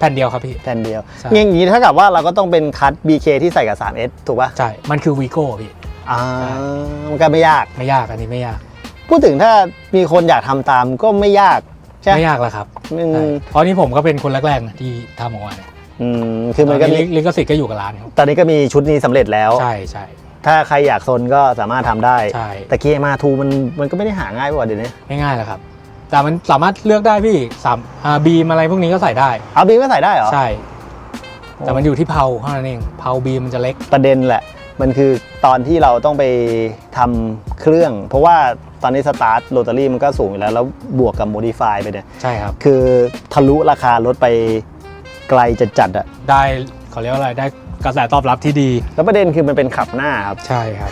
ผ่นเดียวครับพี่ แผ่นเดียว ใช่ อย่างนี้เท่ากับว่าเราก็ต้องเป็นคัด BK ที่ใส่กับ 3S ถูกปะ ใช่ มันคือ Vigo พี่ มันก็ไม่ยาก ไม่ยากอันนี้ไม่ยาก พูดถึงถ้ามีคนอยากทำตามก็ไม่ยากใช่ไหม ไม่ยากแล้วครับ อืม ใช่เพราะนี่ผมก็เป็นคนแรกๆนะที่ทำออกมาเนี่ย คือมันก็ ต มี ลิขสิทธิ์ก็อยู่กับร้านครับ ตอนนี้ก็มีชุดนี้สำเร็จแล้ว ใช่ใช่ ถ้าใครอยากซนก็สามารถทำได้ ใช่ แต่เกียร์มาทูมันก็ไม่ได้หาง่ายกว่าเดี๋ยวนี้ ไม่ง่ายแล้วครับ แต่มันสามารถเลือกได้พี่บีมอะไรพวกนี้ก็ใส่ได้ เอาบีก็ใส่ได้เหรอ ใช่ แต่มันอยู่ที่เพาเท่านั้นเองเพาบีมมันจะเล็ก ประเด็นแหละ มันคือตอนที่เราต้องไปทำเครื่อง เพราะว่าตอนนี้สตาร์ทโรตารี่มันก็สูงอยู่แล้วบวกกับโมดิฟายไปเนี่ย ใช่ครับ คือทะลุราคารถไปไกลจัดๆอะ ได้เขาเรียกว่าอะไรได้กระแสตอบรับที่ดี แล้วประเด็นคือมันเป็นขับหน้าครับ ใช่ครับ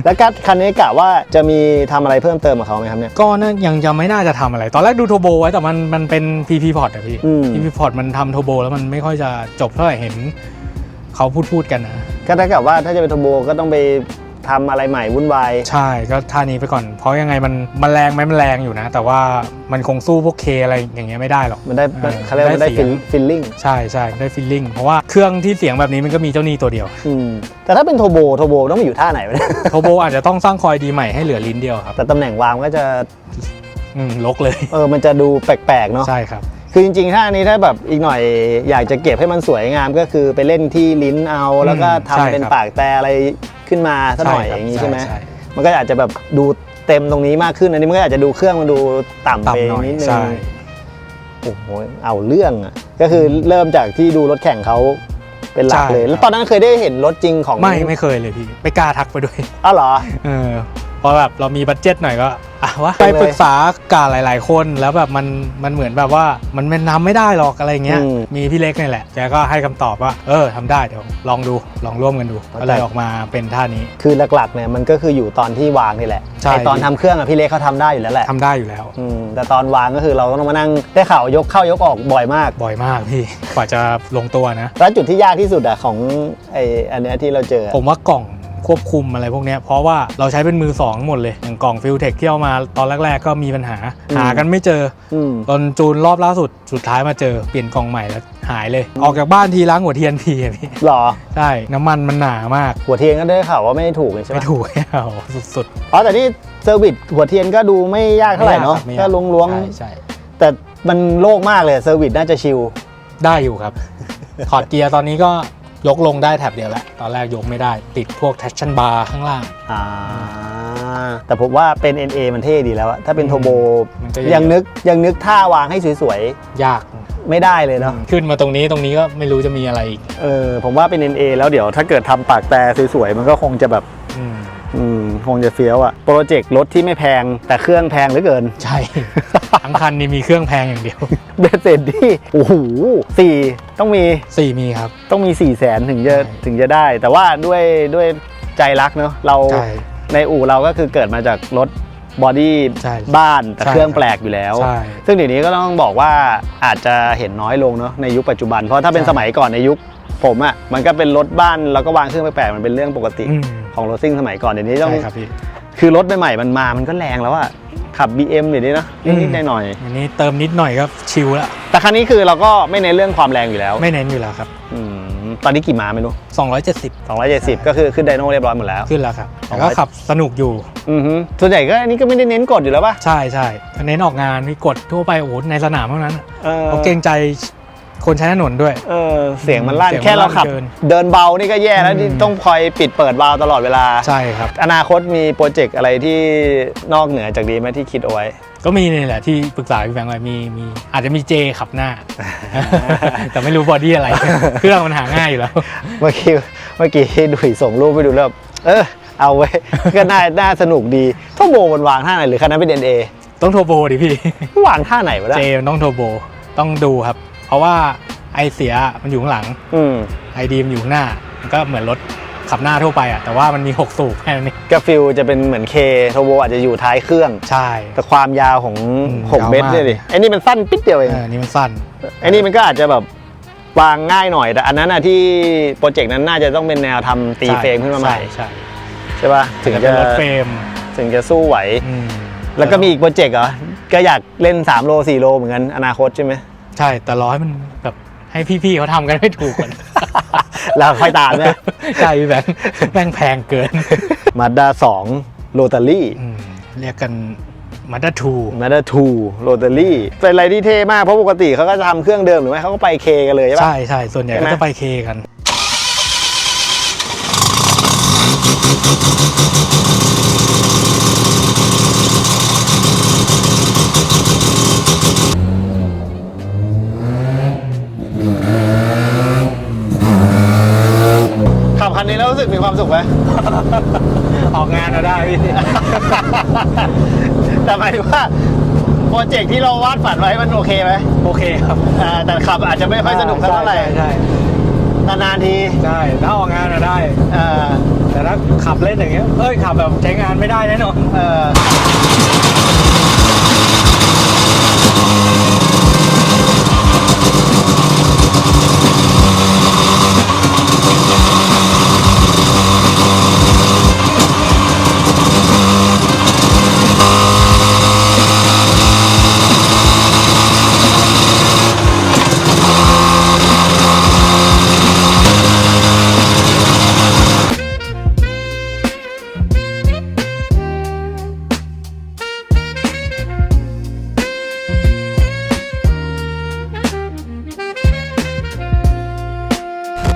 แล้วคันนี้กะว่าจะมีทำอะไรเพิ่มเติมกับเขาไหมครับเนี่ย ก็น่ายังไม่น่าจะทำอะไร ตอนแรกดูโทโบไว้แต่มันเป็น PP Port อะพี่ อืม PP Port มันทำโทโบแล้วมันไม่ค่อยจะจบเท่าไหร่เห็นเขาพูดกันนะ ก็ถ้ากับว่าถ้าจะเป็นโทโบก็ต้องไป ทำอะไรใหม่วุ่นวาย ใช่ก็ท่านี้ไปก่อนเพราะยังไงมันแรงไหมมันแรงอยู่นะ แต่ว่ามันคงสู้พวกเคอะไรอย่างเงี้ยไม่ได้หรอก มันได้เขาเรียกว่ามันได้ ได้เสียง ฟิลลิ่ง ใช่ได้ฟีลลิ่งเพราะว่าเครื่องที่เสียงแบบนี้มันก็มีเจ้าหนี้ตัวเดียว แต่ถ้าเป็นโทโบต้องมาอยู่ท่าไหนวะเนี่ย โทโบอาจจะต้องสร้างคอยดีใหม่ให้เหลือลิ้นเดียวครับ แต่ตำแหน่งวางก็จะ ลกเลย มันจะดูแปลกๆเนาะ ใช่ครับ คือจริงๆท่านี้ถ้าแบบอีกหน่อยอยากจะเก็บให้มันสวยงามก็คือไปเล่นที่ลิ้นเอาแล้วก็ทำ ใช่ เป็น ครับ ปากแต่อะไรขึ้นมาสักหน่อยอย่างนี้ใช่ไหม ใช่ มันก็อาจจะแบบดูเต็มตรงนี้มากขึ้นอันนี้มันก็อาจจะดูเครื่องมันดูต่ำไป ต่ำหน่อย นิดนึง ใช่ โอ้โหเอาเรื่องอ่ะก็คือเริ่มจากที่ดูรถแข่งเขาเป็นหลักเลย แล้วตอนนั้นเคยได้เห็นรถจริงของ ไม่เคยเลยพี่ไม่กล้าทักไปด้วย อ้าวเหรอ เพราะแบบเรามีบัดเจ็ตหน่อยก็วะไปปรึกษากับหลายๆคนแล้วแบบมันเหมือนแบบว่ามันทำไม่ได้หรอกอะไรเงี้ย มีพี่เล็กนี่แหละแกก็ให้คำตอบว่าทำได้เดี๋ยวลองร่วมกันดูก็เลยออกมาเป็นท่านี้ คือหลักๆเนี่ยมันก็คืออยู่ตอนที่วางนี่แหละ ใช่ ไอตอนทำเครื่องอะพี่เล็กเขาทำได้อยู่แล้วแหละ ทำได้อยู่แล้ว แต่ตอนวางก็คือเราก็ต้องมานั่งได้ข่าวยกเข้ายกออกบ่อยมาก บ่อยมากพี่กว่าจะลงตัวนะ แล้วจุดที่ยากที่สุดอะของอันเนี้ยที่เราเจอ ผมว่ากล่องควบคุมอะไรพวกเนี้ยเพราะว่าเราใช้เป็นมือสองหมดเลยอย่างกล่องฟิลเทคที่เอามาตอนแรกๆก็มีปัญหากันไม่เจอตอนจูนรอบล่าสุดท้ายมาเจอเปลี่ยนกล่องใหม่แล้วหายเลย ออกจากบ้านทีล้างหัวเทียนพีอะพี่ หรอ ใช่น้ำมันมันหนามาก หัวเทียนก็ได้ข่าวว่าไม่ถูกเลยใช่ไหม ไม่ถูกสุด อ๋อแต่ที่เซอร์วิสหัวเทียนก็ดูไม่ยากเท่าไหร่เนาะ ไม่ยาก แค่ ครับ ล้วง ใช่ ๆแต่มันโล่งมากเลยเซอร์วิสน่าจะชิล ได้อยู่ครับ ถอดเกียร์ตอนนี้ก็ยกลงได้แถบเดียวแล้วตอนแรกยกไม่ได้ติดพวก traction bar ข้างล่าง แต่ผมว่าเป็น NA มันเท่ดีแล้วอะถ้าเป็นโทโบ มันก็ ยังนึกท่าวางให้สวย ยาก ๆไม่ได้เลยเนาะ ขึ้นมาตรงนี้ก็ไม่รู้จะมีอะไรอีก ผมว่าเป็น NA แล้วเดี๋ยวถ้าเกิดทำปากแต่สวยๆมันก็คงจะแบบคงจะเฟี้ยวอะโปรเจกต์รถที่ไม่แพงแต่เครื่องแพงเหลือเกิน ใช่ ทั้งคันนี่มีเครื่องแพงอย่างเดียว เบสเสร็จที่โอ้โห4ต้องมี 4 มีครับ ต้องมี 400,000ถึงจะได้ แต่ว่าด้วยใจรักเนาะเรา ใช่ ในอู่เราก็คือเกิดมาจากรถบอดี้ ใช่ บ้านแต่ ใช่ เครื่องแปลกอยู่แล้ว ใช่ ซึ่งเดี๋ยวนี้ก็ต้องบอกว่าอาจจะเห็นน้อยลงเนาะในยุคปัจจุบันเพราะถ้าเป็น ใช่ สมัยก่อนในยุคผมอะมันก็เป็นรถบ้านแล้วก็วางเครื่องแปลกๆมันเป็นเรื่องปกติ ของรถซิ่งสมัยก่อนเดี๋ยวนี้ต้อง ใช่ครับพี่ คือรถใหม่ๆมันก็แรงแล้วอะขับ BM เดี๋ยวนี้เนาะนิดๆหน่อย อันนี้เติมนิดหน่อยก็ชิลแล้ว ๆแต่คันนี้คือเราก็ไม่เน้นเรื่องความแรงอยู่แล้ว ไม่เน้นอยู่แล้วครับ ตอนนี้กี่ม้าไม่รู้ 270 270 ก็คือขึ้นไดโน่เรียบร้อยหมดแล้ว ขึ้นแล้วครับแต่ก็ขับสนุกอยู่ ส่วนใหญ่ก็อันนี้ก็ไม่ได้เน้นกดอยู่แล้วป่ะ ใช่เน้นออกงานมีกดทั่วไปโอ้โหในสนามเท่านั้น เออ เขาเกรงใจคนใช้ถนนด้วย เสียงมันลั่น เสียงมัน แค่เราขับ ลั่นเกิน เดินเบานี่ก็แย่แล้วนี่ต้องคอยปิดเปิดวาล์วตลอดเวลา ใช่ครับ อนาคตมีโปรเจกต์อะไรที่นอกเหนือจากนี้ไหมที่คิดเอาไว้ ก็มีนี่แหละที่ปรึกษาพี่แบงค์ไว้มีอาจจะมีเจขับหน้า แต่ไม่รู้บอดี้อะไร เครื่องมันหาง่ายอยู่แล้ว เมื่อกี้ดุยส่งรูปไปดูแล้วเอาไว้ ก็น่าสนุกดีท่อโบมันวางท่าไหนหรือคันนั้นเป็น NA ต้องโทรโบดิพี่ วางท่าไหนวะ เจมันต้องโทรโบต้องดูครับ เพราะว่าไอเสียมันอยู่ข้างหลัง ไอดีมอยู่ข้างหน้ามันก็เหมือนรถขับหน้าทั่วไปอ่ะแต่ว่ามันมี6สูบแค่นั้นเอง กราฟิลจะเป็นเหมือนเคโทโบอาจจะอยู่ท้ายเครื่อง ใช่ แต่ความยาวของ ยาว 6 เมตร มาก เนี่ยดิไอ้นี่มันสั้นปิ๊ดเดียวเอง นี่มันสั้น ไอ้นี่มันก็อาจจะแบบวางง่ายหน่อยแต่อันนั้นอะที่โปรเจกต์นั้นน่าจะต้องเป็นแนวทำตีเฟรมขึ้นมาใหม่ ใช่ ใช่ป่ะถึง เป็ จะ นรถเฟรม ถึงจะสู้ไหว แล้วก็มีอีกโปรเจกต์เหรอก็อยากเล่น3โล4โลเหมือนกันอนาคตใช่ไหม ใช่แต่รอให้มันแบบให้พี่ๆเขาทำกันไม่ถูกก่อน เราค่อยตามเนี่ย ใช่พี่แบงค์แม่งแพงเกิน มาด้า2โรตารี่ เรียกกันมาด้าทู มาด้า2โรตารี่เป็นอะไรที่เท่มากเพราะปกติเขาก็จะทำเครื่องเดิมหรือไม่เขาก็ไปเคกันเลยใช่ปะ ใช่ส่วนใหญ่ ใช่ไหม ก็จะไปเคกัน ขับคันนี้แล้วรู้สึกมีความสุขไหม ออกงานเราได้พี่ แต่หมายถึงว่าโปรเจกต์ที่เราวาดฝันไว้มันโอเคไหม โอเคครับ แต่ขับอาจจะไม่ค่อยสนุกเท่าไหร่ ใช่ นานๆที ใช่ถ้าออกงานเราได้ เออ แต่ถ้าขับเล่นอย่างเงี้ยขับแบบใช้งานไม่ได้แน่นอน เออ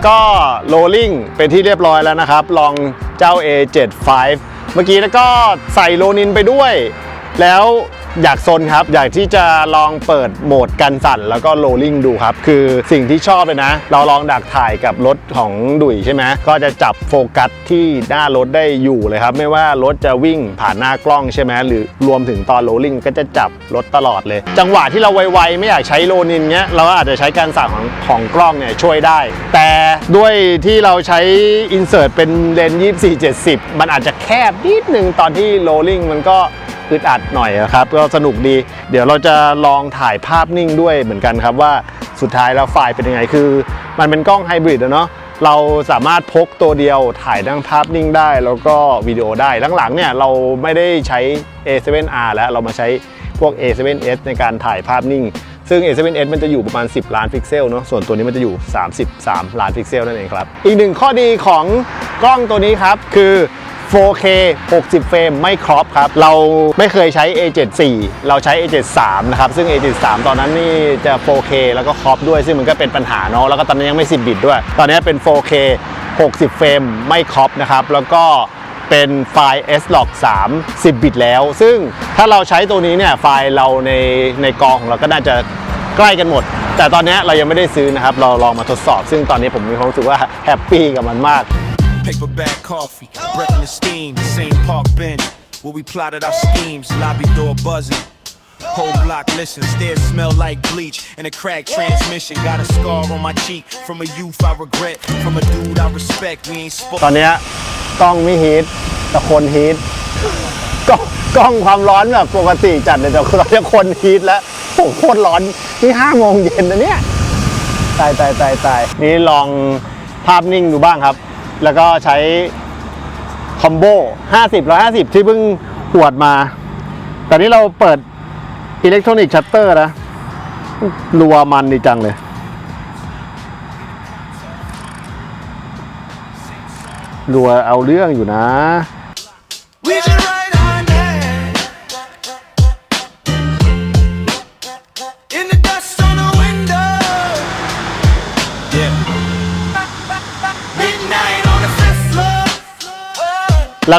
ก็โรลลิ่งเป็นที่เรียบร้อยแล้วนะครับ ลองเจ้า A75 เมื่อกี้แล้วก็ใส่โลนินไปด้วย แล้วอยากซนครับ อยากที่จะลองเปิดโหมดกันสั่นแล้วก็โรลลิ่งดูครับ คือสิ่งที่ชอบเลยนะ เราลองดักถ่ายกับรถของดุยใช่ไหมก็จะจับโฟกัสที่หน้ารถได้อยู่เลยครับ ไม่ว่ารถจะวิ่งผ่านหน้ากล้องใช่ไหมหรือรวมถึงตอนโรลลิ่งก็จะจับรถตลอดเลย จังหวะที่เราไวๆไม่อยากใช้โลนินเงี้ยเราก็อาจจะใช้การสั่นของกล้องเนี่ยช่วยได้ แต่ด้วยที่เราใช้อินเสิร์ตเป็นเลนส์24-70มันอาจจะแคบนิดนึงตอนที่โรลลิ่งมันก็อึดอัดหน่อยนะครับก็สนุกดีเดี๋ยวเราจะลองถ่ายภาพนิ่งด้วยเหมือนกันครับว่าสุดท้ายแล้วไฟล์เป็นยังไงคือมันเป็นกล้องไฮบริดอะเนาะเราสามารถพกตัวเดียวถ่ายทั้งภาพนิ่งได้แล้วก็วิดีโอได้หลังๆเนี่ยเราไม่ได้ใช้ A7R แล้วเรามาใช้พวก A7S ในการถ่ายภาพนิ่งซึ่ง A7S มันจะอยู่ประมาณ10 ล้านพิกเซลเนาะส่วนตัวนี้มันจะอยู่33 ล้านพิกเซลนั่นเองครับอีกหนึ่งข้อดีของกล้องตัวนี้ครับคือ 4K 60 เฟรมไม่ครอปครับเราไม่เคยใช้ A74 เราใช้ A73 นะครับซึ่ง A73 ตอนนั้นนี่จะ 4K แล้วก็ครอปด้วยซึ่งมันก็เป็นปัญหาเนาะแล้วก็ตอนนี้ยังไม่10 บิตด้วยตอนนี้เป็น 4K 60 เฟรมไม่ครอปนะครับแล้วก็เป็นไฟล์ S-Log 3 10 บิตแล้วซึ่งถ้าเราใช้ตัวนี้เนี่ยไฟล์เราในกองของเราก็น่าจะใกล้กันหมดแต่ตอนนี้เรายังไม่ได้ซื้อนะครับเราลองมาทดสอบซึ่งตอนนี้ผมมีความรู้สึกว่าแฮปปี้กับมันมากPaper bag coffee, breath in the steam, same park bench where we plotted our schemes, lobby door buzzing. Whole block listen, stairs smell like bleach, and a cracked transmission. Got a scar on my cheek from a youth I regret, from a dude I respect. We ain't spoken. ตอนนี้กล้องไม่ฮีทแต่คนฮีทกล้องความร้อนแบบปกติจัดเลยแต่เราจะคนฮีทแล้วโอ้โคตรร้อนนี่5 โมงเย็นนะเนี่ยตายนี่ลองภาพนิ่งดูบ้างครับแล้วก็ใช้คอมโบ50-150ที่เพิ่งหวดมาแต่นี้เราเปิดอิเล็กทรอนิกส์ชัตเตอร์นะรัวมันดีจังเลยรัวเอาเรื่องอยู่นะ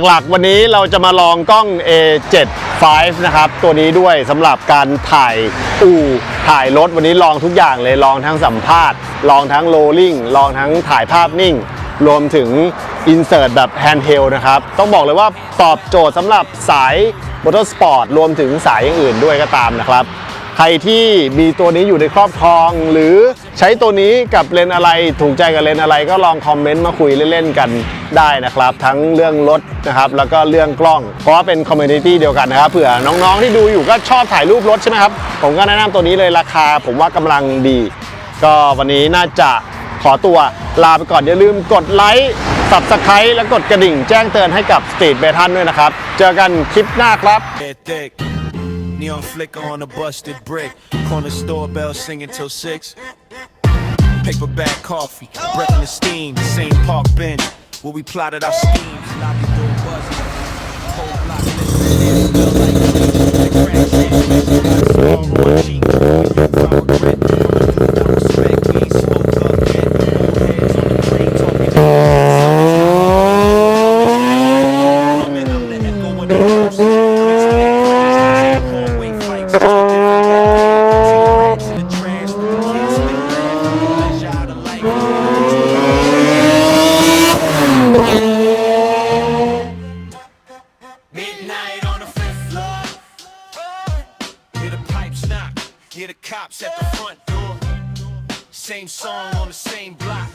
หลักๆวันนี้เราจะมาลองกล้อง A75 นะครับตัวนี้ด้วยสำหรับการถ่ายถ่ายรถวันนี้ลองทุกอย่างเลยลองทั้งสัมภาษณ์ลองทั้งโรลลิ่งลองทั้งถ่ายภาพนิ่งรวมถึงอินเสิร์ตแบบแฮนด์เฮลนะครับต้องบอกเลยว่าตอบโจทย์สำหรับสายมอเตอร์สปอร์ตรวมถึงสายอย่างอื่นด้วยก็ตามนะครับใครที่มีตัวนี้อยู่ในครอบครองหรือใช้ตัวนี้กับเลนอะไรถูกใจกับเลนอะไรก็ลองคอมเมนต์มาคุยเล่นๆกันได้นะครับทั้งเรื่องรถนะครับแล้วก็เรื่องกล้องเพราะว่าเป็นคอมมูนิตี้เดียวกันนะครับเผื่อน้องๆที่ดูอยู่ก็ชอบถ่ายรูปรถใช่ไหมครับผมก็แนะนำตัวนี้เลยราคาผมว่ากำลังดีก็วันนี้น่าจะขอตัวลาไปก่อนอย่าลืมกดไลค์ Subscribe และกดกระดิ่งแจ้งเตือนให้กับ Street Baton ด้วยนะครับเจอกันคลิปหน้าครับ Neon flicker on a busted brick. Corner store bell singing till 6. Paper bag coffee, breath in the steam, same park bench where we plotted our schemes. Lobby door buzzing. Whole block listening, smell like bleach. The crack transmission, got a scar on my cheek. I regret, I respect. We ain't spoke up yet. Old heads on the train talking. I'm the echo of the verse. Midnight on the 5th floor. Hear the pipes knock, hear the cops at the front door. Same song on the same block.